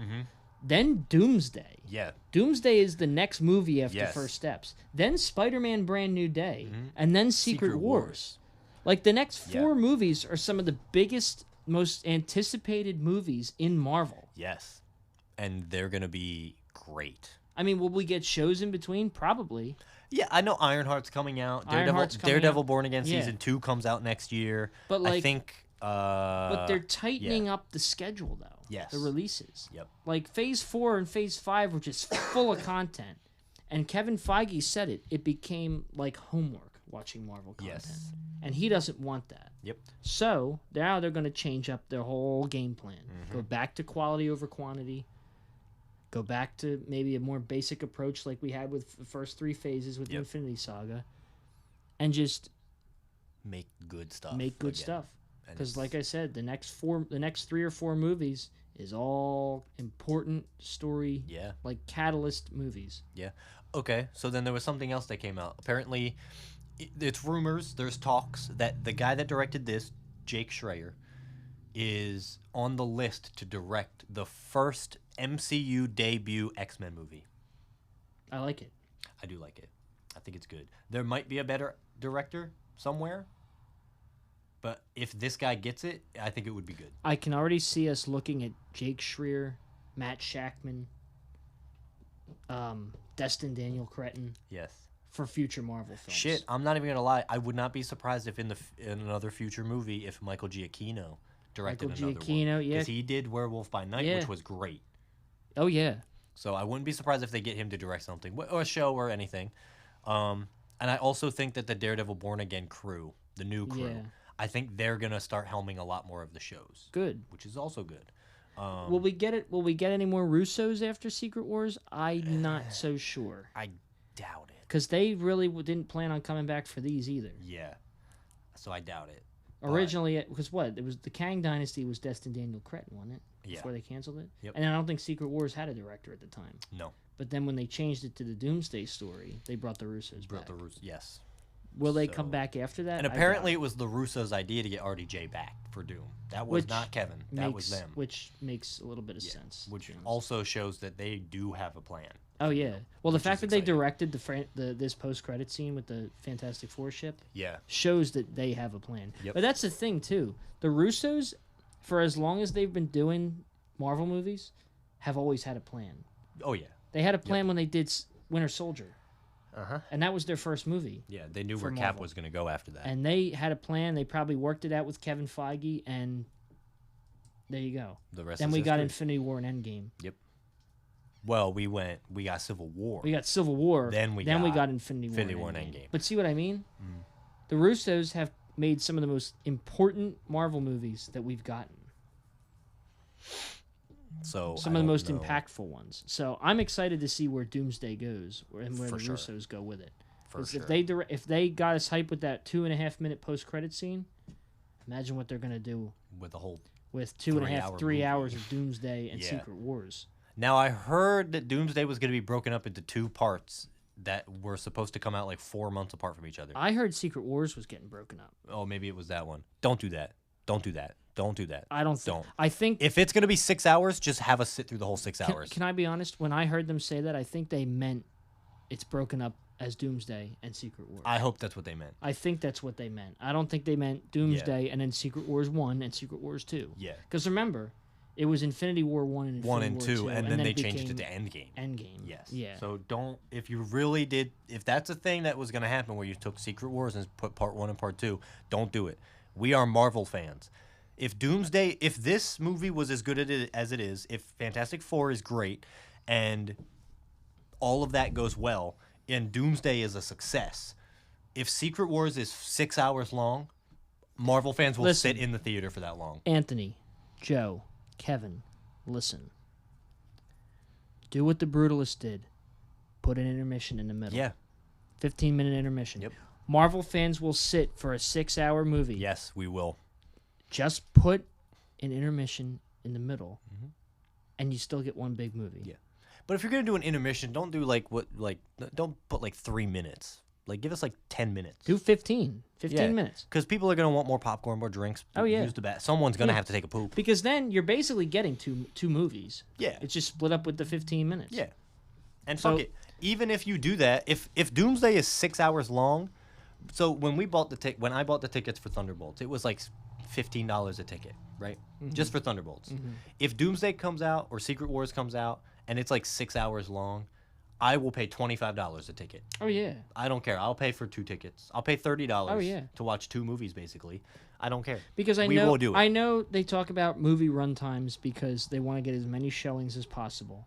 then Doomsday. Yeah. Doomsday is the next movie after First Steps. Then Spider-Man Brand New Day. And then Secret Wars. Like the next 4 movies are some of the biggest, most anticipated movies in Marvel. Yes. And they're going to be great. I mean, will we get shows in between? Probably. Yeah, I know Ironheart's coming out. Daredevil Born Again Season 2 comes out next year. But like, I think... but they're tightening up the schedule, though. Yes. The releases. Yep. Like, Phase 4 and Phase 5 were just full of content. And Kevin Feige said it became like homework watching Marvel content. Yes. And he doesn't want that. Yep. So, now they're going to change up their whole game plan. Go back to quality over quantity. Go back to maybe a more basic approach like we had with the first 3 phases with the Infinity Saga. And just... make good stuff. Make good stuff. Because like I said, the next 3 or 4 movies is all important story, like catalyst movies. Yeah. Okay, so then there was something else that came out. Apparently, it's rumors, there's talks that the guy that directed this, Jake Schreier, is on the list to direct the first MCU debut X-Men movie. I like it. I do like it. I think it's good. There might be a better director somewhere, but if this guy gets it, I think it would be good. I can already see us looking at Jake Schreier, Matt Shakman, Destin Daniel Cretton. Yes. For future Marvel films. Shit, I'm not even gonna lie. I would not be surprised if in another future movie, if Michael Giacchino directed another one. Because he did Werewolf by Night, which was great. Oh yeah. So I wouldn't be surprised if they get him to direct something, or a show, or anything. And I also think that the Daredevil Born Again crew, the new crew, I think they're gonna start helming a lot more of the shows. Good. Which is also good. Will we get it? Will we get any more Russos after Secret Wars? I'm not so sure. I doubt it. Because they really didn't plan on coming back for these either. Yeah. So I doubt it. Originally, because it was the Kang Dynasty was Destin Daniel Cretton, wasn't it? Yeah. Before they canceled it? Yep. And I don't think Secret Wars had a director at the time. No. But then when they changed it to the Doomsday story, they brought the Russos back. Yes. Will they come back after that? And apparently it was the Russos' idea to get RDJ back for Doom. That was not Kevin. That was them. Which makes a little bit of sense. Which also shows that they do have a plan. Oh yeah. Well, the fact that they directed this post-credit scene with the Fantastic Four ship, shows that they have a plan. Yep. But that's the thing too. The Russos, for as long as they've been doing Marvel movies, have always had a plan. Oh yeah. They had a plan when they did Winter Soldier. And that was their first movie. Yeah, they knew where Marvel. Cap was going to go after that. And they had a plan. They probably worked it out with Kevin Feige, and there you go. The rest. Then we got Infinity War and Endgame. Yep. Well, we got Civil War. We got Civil War. Then we got Infinity War and Endgame. But see what I mean? The Russos have made some of the most important Marvel movies that we've gotten. So some of the most impactful ones. So I'm excited to see where Doomsday goes and where the Russos go with it. If they got us hyped with that 2.5 minute post credit scene, imagine what they're gonna do with the whole 3 hours of Doomsday and Secret Wars. Now I heard that Doomsday was gonna be broken up into 2 parts that were supposed to come out like 4 months apart from each other. I heard Secret Wars was getting broken up. Oh, maybe it was that one. Don't do that. Don't do that. Don't do that. Don't. I think if it's gonna be 6 hours, just have us sit through the whole 6 hours. Can I be honest? When I heard them say that, I think they meant it's broken up as Doomsday and Secret Wars. I hope that's what they meant. I think that's what they meant. I don't think they meant Doomsday and then Secret Wars 1 and Secret Wars 2. Yeah. Because remember, it was Infinity War 1 and Infinity War 2, and then they changed it to Endgame. Yes. Yeah. So don't, if you really did, if that's a thing that was going to happen where you took Secret Wars and put part 1 and part 2, don't do it. We are Marvel fans. If this movie was as good as it is, if Fantastic Four is great, and all of that goes well, and Doomsday is a success, if Secret Wars is 6 hours long, Marvel fans will sit in the theater for that long. Anthony, Joe, Kevin, listen. Do what the Brutalist did. Put an intermission in the middle. Yeah. 15-minute intermission. Yep. Marvel fans will sit for a 6-hour movie. Yes, we will. Just put an intermission in the middle, and you still get one big movie. Yeah. But if you're going to do an intermission, don't do don't put 3 minutes. Like, give us 10 minutes. Do 15 minutes. Because people are going to want more popcorn, more drinks. Oh, yeah. Use the bat. Someone's going to have to take a poop. Because then you're basically getting two movies. Yeah. It's just split up with the 15 minutes. Yeah. And fuck it. Even if you do that, if Doomsday is 6 hours long, so when I bought the tickets for Thunderbolts, it was $15 a ticket, right? Just for Thunderbolts. If Doomsday comes out or Secret Wars comes out and it's 6 hours long, I will pay $25 a ticket. Oh yeah. I don't care. I'll pay for 2 tickets. I'll pay $30 to watch 2 movies basically. I don't care. Because we will do it. I know they talk about movie run times because they want to get as many showings as possible.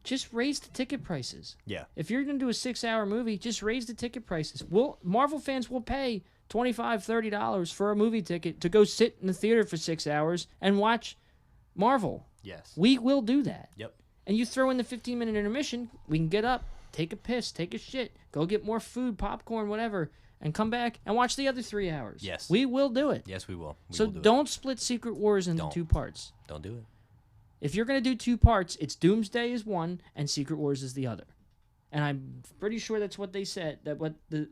Just raise the ticket prices. Yeah. If you're going to do a 6-hour movie, just raise the ticket prices. Marvel fans will pay $25, $30 for a movie ticket to go sit in the theater for 6 hours and watch Marvel. Yes. We will do that. Yep. And you throw in the 15-minute intermission, we can get up, take a piss, take a shit, go get more food, popcorn, whatever, and come back and watch the other 3 hours. Yes. We will do it. Yes, we will. So don't split Secret Wars into 2 parts. Don't do it. If you're going to do 2 parts, it's Doomsday is one and Secret Wars is the other. And I'm pretty sure that's what they said.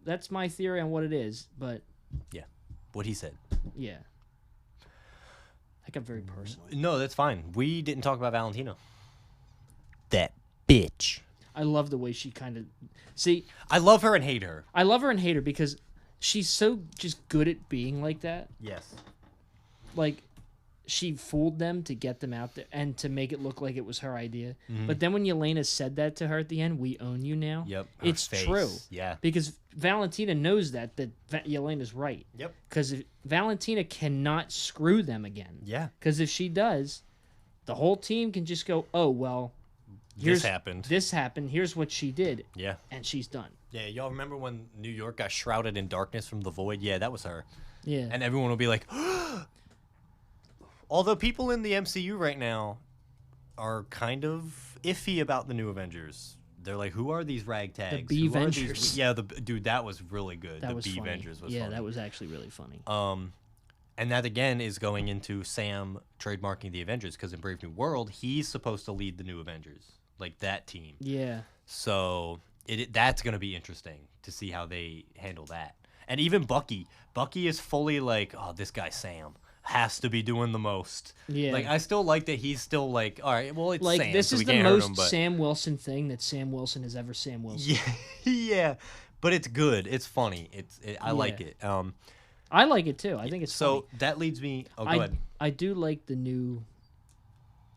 That's my theory on what it is, but... Yeah. What he said. Yeah. That got very personal. No, that's fine. We didn't talk about Valentina. That bitch. I love the way she kind of... See... I love her and hate her. I love her and hate her because she's so just good at being like that. Yes. She fooled them to get them out there and to make it look like it was her idea. But then when Yelena said that to her at the end, we own you now. Yep. It's true. Yeah. Because Valentina knows that Yelena's right. Yep. Because Valentina cannot screw them again. Yeah. Because if she does, the whole team can just go, oh, well, this happened. Here's what she did. Yeah. And she's done. Yeah. Y'all remember when New York got shrouded in darkness from the void? Yeah, that was her. Yeah. And everyone will be like, although people in the MCU right now are kind of iffy about the new Avengers. They're like, who are these ragtags? The B-Vengers. Yeah, dude, that was really good. That was B-Vengers was funny. funny. That was actually really funny. And that, again, is going into Sam trademarking the Avengers, because in Brave New World, he's supposed to lead the new Avengers. Like, that team. Yeah. So, that's going to be interesting to see how they handle that. And even Bucky. Bucky is fully like, oh, this guy Sam. has to be doing the most. Yeah. Like, I still like that he's still like, all right, well, it's like Sam, this so is we the can't hurt most him, but... Sam Wilson thing that Sam Wilson has ever Sam Wilson. Yeah, yeah, but it's good. It's funny. I like it. I like it too. I think it's so funny. that leads me. Oh, go ahead. I do like the new.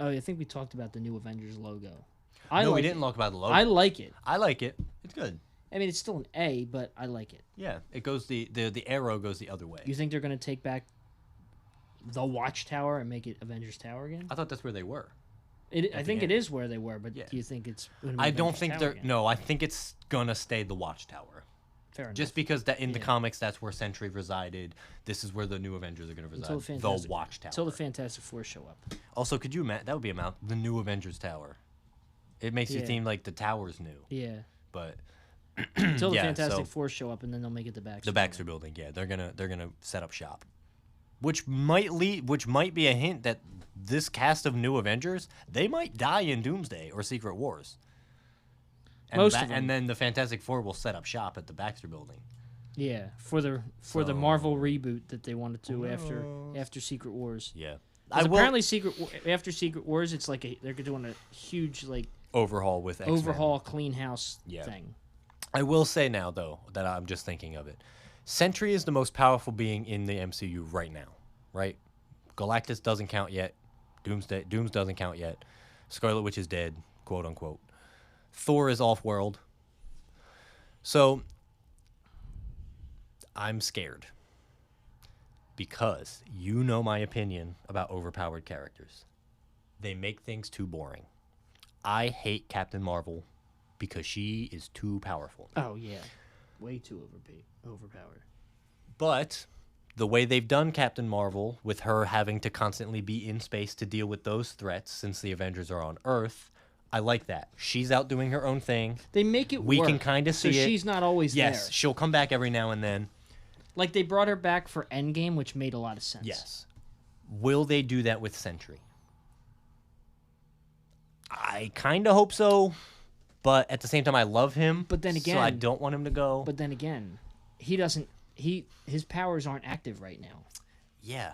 Oh, I think we talked about the new Avengers logo. No, we didn't talk about the logo. I like it. I like it. It's good. I mean, it's still an A, but I like it. Yeah, it goes the arrow goes the other way. You think they're gonna take back the Watchtower and make it Avengers Tower again? I thought that's where they were. I think it is where they were, but do you think it's? Gonna be I don't Avengers think Tower they're. again? No, I think it's gonna stay the Watchtower. Fair enough. Just because that in the comics, that's where Sentry resided. This is where the new Avengers are going to reside. The Watchtower. Until the Fantastic Four show up. Also, could you imagine? That would be the new Avengers Tower. It makes you seem like the tower's new. Yeah. But until the Fantastic Four show up, and then they'll make it the Baxter. The Baxter Building. Yeah, they're gonna set up shop, which might be a hint that this cast of new Avengers, they might die in Doomsday or Secret Wars. And Most of them. And then the Fantastic Four will set up shop at the Baxter Building. Yeah, for the Marvel reboot that they wanted to after Secret Wars. Yeah, apparently after Secret Wars, it's like they're doing a huge overhaul with X-Men. clean house thing. I will say now though that I'm just thinking of it. Sentry is the most powerful being in the MCU right now, right? Galactus doesn't count yet. Dooms doesn't count yet. Scarlet Witch is dead, quote unquote. Thor is off-world. So, I'm scared. Because you know my opinion about overpowered characters. They make things too boring. I hate Captain Marvel because she is too powerful. Oh, yeah. Way too overpowered. But the way they've done Captain Marvel, with her having to constantly be in space to deal with those threats since the Avengers are on Earth... I like that. She's out doing her own thing. They make it We work, can kind of see it. So she's not always there. Yes, she'll come back every now and then. Like they brought her back for Endgame, which made a lot of sense. Yes. Will they do that with Sentry? I kind of hope so, but at the same time, I love him. But then again, so I don't want him to go. But then again, his powers aren't active right now. Yeah.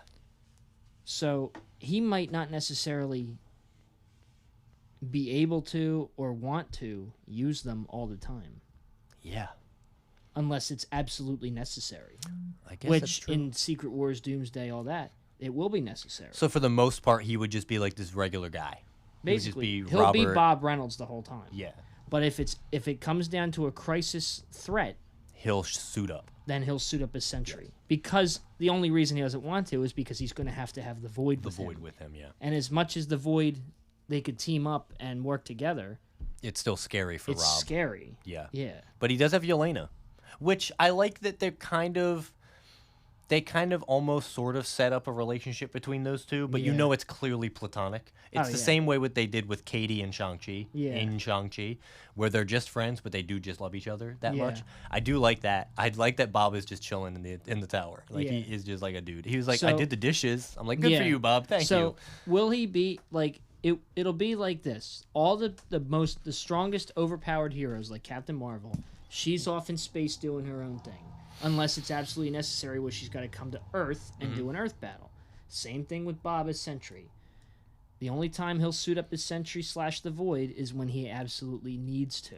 So he might not necessarily be able to or want to use them all the time. Yeah. Unless it's absolutely necessary. I guess Which that's true. in Secret Wars, Doomsday, all that, it will be necessary. So for the most part, he would just be like this regular guy. Basically, he'll be Bob Reynolds the whole time. Yeah. But if it comes down to a crisis threat, he'll suit up. Then he'll suit up as Sentry. Yes. Because the only reason he doesn't want to is because he's going to have the Void with him. Yeah. And as much as the Void, they could team up and work together. It's still scary for Rob. It's scary. Yeah. Yeah. But he does have Yelena, which I like that they kind of almost sort of set up a relationship between those two, but you know it's clearly platonic. It's the same way what they did with Katie and Shang-Chi in Shang-Chi, where they're just friends, but they do just love each other that much. I do like that. I'd like that Bob is just chilling in the tower. Like he is just like a dude. He was like, I did the dishes. I'm like, good for you, Bob. Thank you. So will he be like... It'll be like this. All the strongest overpowered heroes like Captain Marvel, she's off in space doing her own thing. Unless it's absolutely necessary where she's got to come to Earth and do an Earth battle. Same thing with Bob as Sentry. The only time he'll suit up as Sentry / the Void is when he absolutely needs to.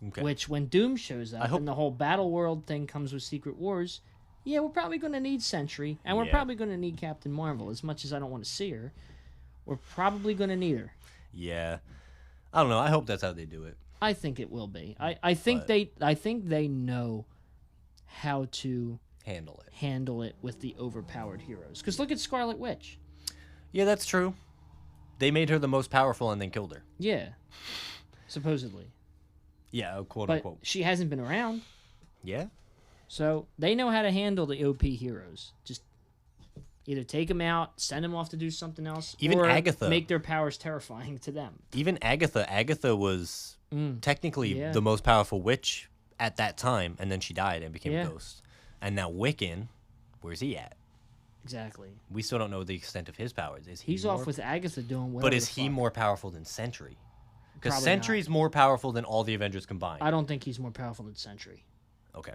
Okay. Which when Doom shows up and the whole Battle World thing comes with Secret Wars, yeah, we're probably going to need Sentry. And we're probably going to need Captain Marvel. As much as I don't want to see her, we're probably going to need her. Yeah. I don't know. I hope that's how they do it. I think it will be. I think they know how to handle it with the overpowered heroes. Because look at Scarlet Witch. Yeah, that's true. They made her the most powerful and then killed her. Yeah. Supposedly. Yeah, quote but unquote. She hasn't been around. Yeah. So they know how to handle the OP heroes. Just either take them out, send them off to do something else, even or Agatha. Make their powers terrifying to them. Even Agatha. Agatha was technically the most powerful witch at that time, and then she died and became a ghost. And now Wiccan, where's he at? Exactly. We still don't know the extent of his powers. He's off with Agatha doing whatever. But is he more powerful than Sentry? Because Sentry's more powerful than all the Avengers combined. I don't think he's more powerful than Sentry. Okay.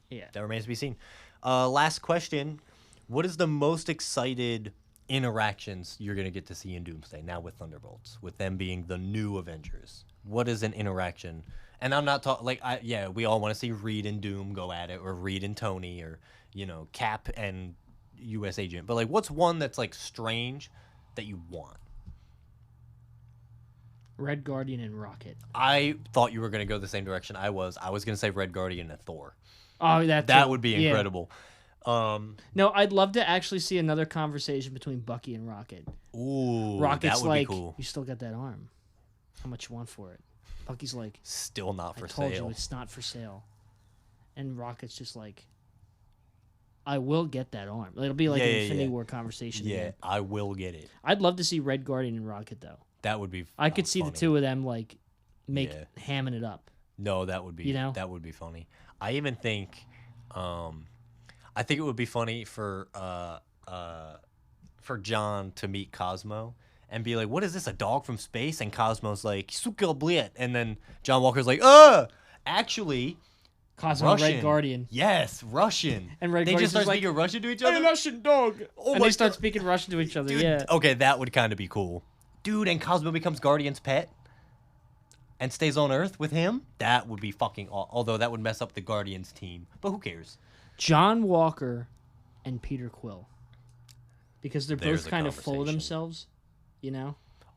Yeah. That remains to be seen. Last question. What is the most excited interactions you're going to get to see in Doomsday now with Thunderbolts, with them being the new Avengers? What is an interaction? And I'm not talking like we all want to see Reed and Doom go at it, or Reed and Tony, or Cap and US Agent. But like, what's one that's like strange that you want? Red Guardian and Rocket. I thought you were going to go the same direction I was. I was going to say Red Guardian and Thor. Oh, that would be incredible. No, I'd love to actually see another conversation between Bucky and Rocket. Ooh, Rocket's that would like, be cool. You still got that arm. How much you want for it? Bucky's like, still not for sale. I told sale. you it's not for sale. And Rocket's just like, I will get that arm. It'll be like an Infinity War conversation. Yeah, again. I will get it. I'd love to see Red Guardian and Rocket though. That would be. I could see funny. the two of them like hamming it up. No, that would be. That would be funny. I even think, I think it would be funny for John to meet Cosmo and be like, "What is this? A dog from space?" And Cosmo's like, "Suka blit," and then John Walker's like, actually." Cosmo Russian. Red Guardian. Yes, Russian. And Red they Guardian's just start like, speaking Russian to each other? Hey, Russian dog. Oh and they start speaking Russian to each other, Dude, yeah. Okay, that would kind of be cool. Dude, and Cosmo becomes Guardian's pet and stays on Earth with him? That would be fucking although that would mess up the Guardians team. But who cares? John Walker and Peter Quill. Because they're There's both kind of full of themselves,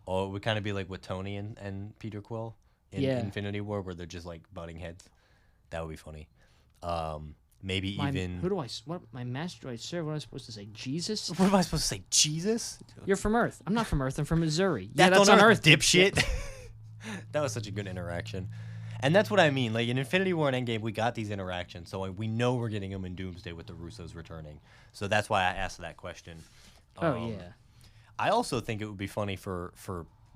Oh, it would kind of be like with Tony and Peter Quill in Infinity War, where they're just like butting heads. That would be funny. Maybe even... What my master do I serve? What am I supposed to say? Jesus? What am I supposed to say? Jesus? You're from Earth. I'm not from Earth. I'm from Missouri. That's on Earth, dipshit. That was such a good interaction. And that's what I mean. Like, in Infinity War and Endgame, we got these interactions, so we know we're getting them in Doomsday with the Russos returning. So that's why I asked that question. Yeah. I also think it would be funny for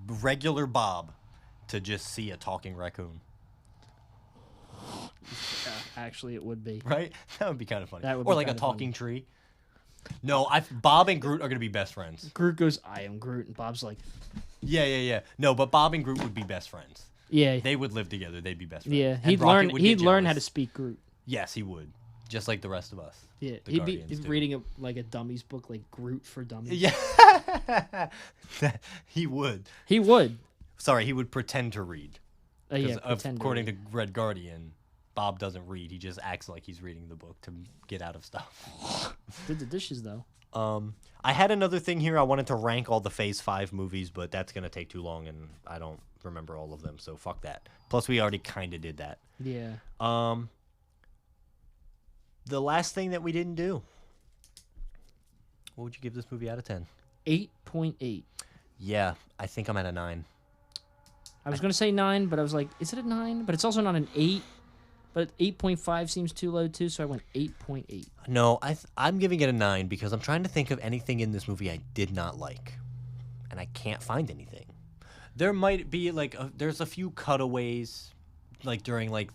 regular Bob to just see a talking raccoon. Actually, it would be. Right? That would be kind of funny. That would or be like a kinda talking funny. tree. No, Bob and Groot are going to be best friends. Groot goes, I am Groot. And Bob's like... Yeah. No, but Bob and Groot would be best friends. Yeah. They would live together. They'd be best friends. Yeah. And He'd learn how to speak Groot. Yes, he would. Just like the rest of us. Yeah. He'd be reading a dummies book like Groot for Dummies. Yeah. He would. He would. Sorry, he would pretend to read. Yeah, according to Red Guardian, Bob doesn't read. He just acts like he's reading the book to get out of stuff. Did the dishes, though. I had another thing here. I wanted to rank all the Phase 5 movies, but that's going to take too long, and I don't remember all of them, so fuck that. Plus, we already kind of did that. Yeah. The last thing that we didn't do. What would you give this movie out of 10? 8.8. Yeah, I think I'm at a 9. I was going to say 9, but I was like, is it a 9? But it's also not an 8. But 8.5 seems too low, too, so I went 8.8. No, I'm giving it a 9 because I'm trying to think of anything in this movie I did not like. And I can't find anything. There might be, like, there's a few cutaways, like, during, like,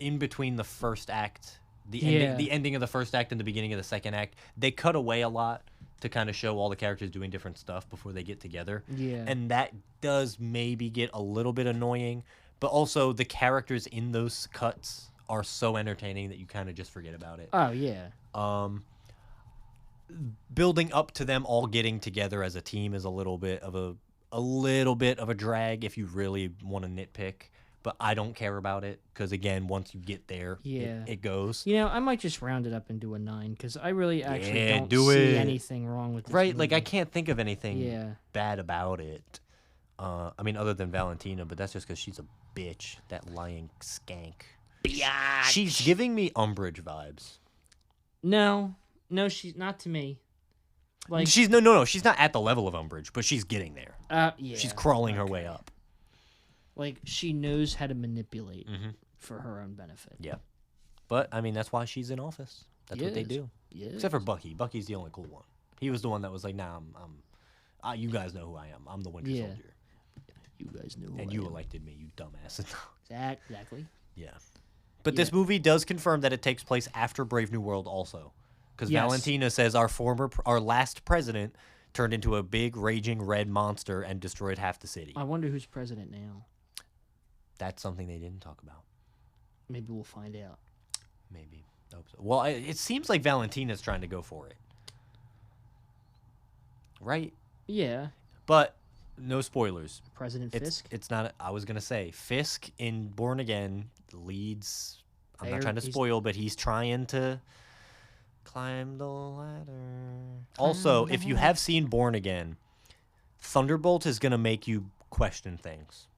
in between the first act, the ending of the first act and the beginning of the second act. They cut away a lot to kind of show all the characters doing different stuff before they get together. Yeah. And that does maybe get a little bit annoying. But also, the characters in those cuts are so entertaining that you kind of just forget about it. Oh, yeah. Building up to them all getting together as a team is a little bit of a drag if you really want to nitpick. But I don't care about it because, again, once you get there, it goes. I might just round it up and do a 9 because I really actually don't do see it. anything wrong with this Right? movie. Like, I can't think of anything bad about it. I mean, other than Valentina, but that's just because she's a bitch. That lying skank. Biatch. She's giving me Umbridge vibes. No, she's not to me. Like she's no. She's not at the level of Umbridge, but she's getting there. Yeah. She's crawling her way up. Like she knows how to manipulate for her own benefit. Yeah, but I mean that's why she's in office. That's what they do. Yeah. Except for Bucky. Bucky's the only cool one. He was the one that was like, "Nah, you guys know who I am. I'm the Winter Soldier." You guys knew. And you elected me, you dumbass. Exactly. Yeah. But this movie does confirm that it takes place after Brave New World also. Because Valentina says our last president turned into a big raging red monster and destroyed half the city. I wonder who's president now. That's something they didn't talk about. Maybe we'll find out. Maybe. I hope so. Well, it seems like Valentina's trying to go for it. Right? Yeah. But no spoilers. President Fisk? It's not. I was going to say, Fisk in Born Again leads. I'm not trying to spoil, but he's trying to climb the ladder. Also, if you have seen Born Again, Thunderbolts is going to make you question things.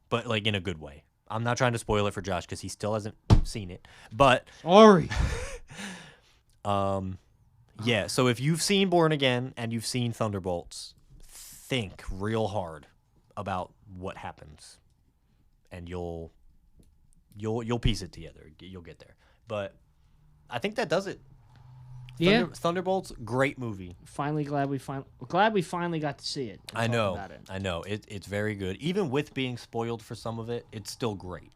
But, like, in a good way. I'm not trying to spoil it for Josh because he still hasn't seen it. But sorry. Yeah, so if you've seen Born Again and you've seen Thunderbolts, think real hard about what happens. And you'll piece it together. You'll get there. But I think that does it. Thunderbolts, great movie. Glad we finally got to see it. I know. It's very good. Even with being spoiled for some of it, it's still great.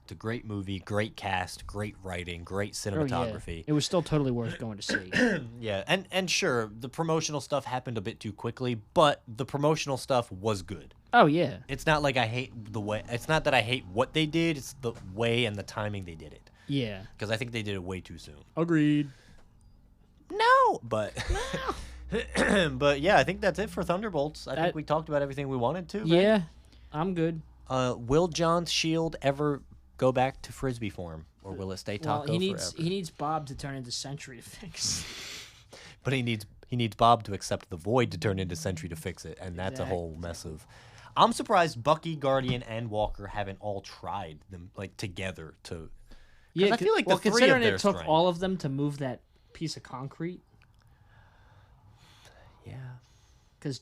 It's a great movie, great cast, great writing, great cinematography. Oh, yeah. It was still totally worth going to see. Yeah, and sure, the promotional stuff happened a bit too quickly, but the promotional stuff was good. Oh yeah. It's not like I hate the way. It's not that I hate what they did. It's the way and the timing they did it. Yeah. Because I think they did it way too soon. Agreed. No, but but yeah, I think that's it for Thunderbolts. I think we talked about everything we wanted to. Right? Yeah, I'm good. Will John's shield ever go back to Frisbee form, or will it stay Taco forever? He needs Bob to turn into Sentry to fix. But he needs Bob to accept the Void to turn into Sentry to fix it, and that's a whole mess of. I'm surprised Bucky, Guardian, and Walker haven't all tried them like together to. Yeah, I feel like the three considering of their it took strength. all of them to move that piece of concrete. Yeah. Because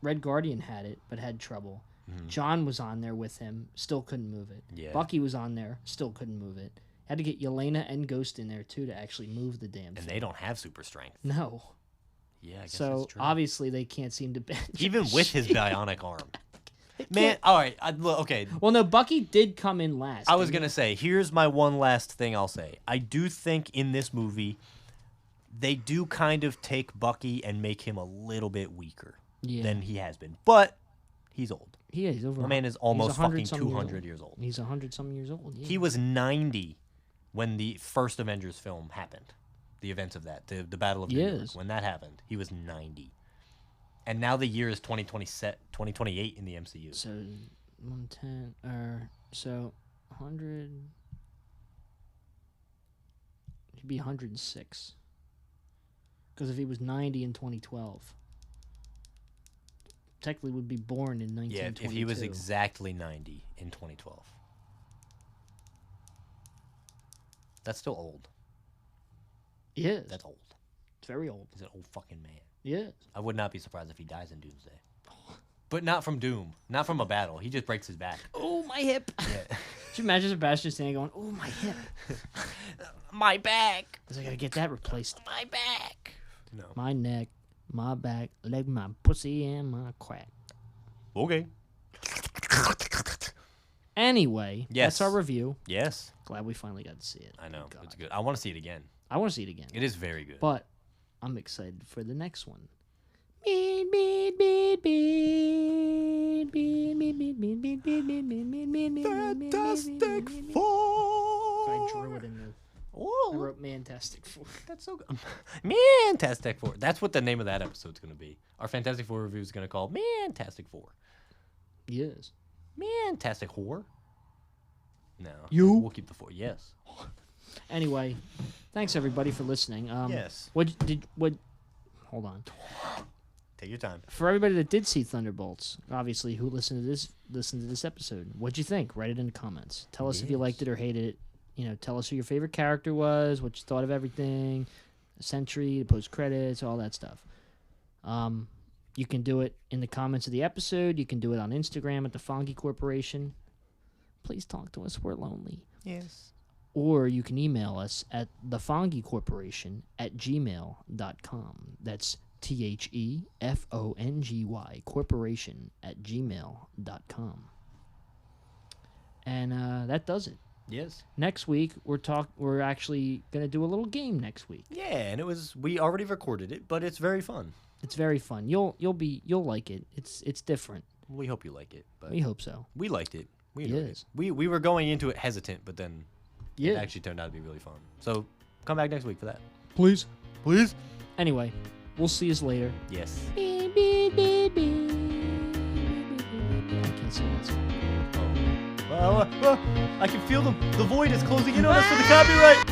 Red Guardian had it, but had trouble. Mm-hmm. John was on there with him, still couldn't move it. Yeah. Bucky was on there, still couldn't move it. Had to get Yelena and Ghost in there, too, to actually move the damn thing. And they don't have super strength. No. Yeah, I guess so, that's true. Obviously, they can't seem to bend. Even with his bionic arm. Man, all right, okay. Well, no, Bucky did come in last. I was going to say, here's my one last thing I'll say. I do think in this movie, they do kind of take Bucky and make him a little bit weaker than he has been. But he's old. He is. The man is almost fucking 200 years old. He's 100-some years old. Yeah. He was 90 when the first Avengers film happened. The events of that, the Battle of New York. When that happened, he was 90. And now the year is 2028 in the MCU. So 110 so 100 he'd be 106. Because if he was 90 in 2012, technically would be born in 1922. Yeah, if he was exactly 90 in 2012. That's still old. He is. That's old. It's very old. He's an old fucking man. Yeah. I would not be surprised if he dies in Doomsday. But not from Doom. Not from a battle. He just breaks his back. Oh, my hip. Yeah. Could you imagine Sebastian standing going, oh, my hip. My back. Because I got to get that replaced. My back. No. My neck, my back, leg, my pussy, and my crack. Okay. Anyway, that's our review. Yes. Glad we finally got to see it. I know. It's good. I want to see it again. I want to see it again. It is very good. But I'm excited for the next one. Fantastic Four. I drew it in the. Oh. I wrote Mantastic Four. That's so good. Mantastic Four. That's what the name of that episode's going to be. Our Fantastic Four review is going to call Mantastic Four. Yes. Mantastic Whore. No. We'll keep the 4. Yes. Anyway, thanks everybody for listening. Yes. Hold on. Take your time. For everybody that did see Thunderbolts, obviously who listened to this episode, what'd you think? Write it in the comments. Tell us if you liked it or hated it. Tell us who your favorite character was, what you thought of everything, the Sentry, the post credits, all that stuff. You can do it in the comments of the episode. You can do it on Instagram at the Fongy Corporation. Please talk to us. We're lonely. Yes. Or you can email us at thefongycorporation@gmail.com. That's THEFONGY corporation@gmail.com. And that does it. Yes. Next week we're actually gonna do a little game next week. Yeah, and we already recorded it, but it's very fun. It's very fun. You'll like it. It's different. We hope you like it. But we hope so. We liked it. We enjoyed it. We were going into it hesitant, but then it actually turned out to be really fun. So come back next week for that. Please. Please. Anyway, we'll see you later. Yes. I can't sing that song. Well, I can feel the void is closing in on us for the copyright.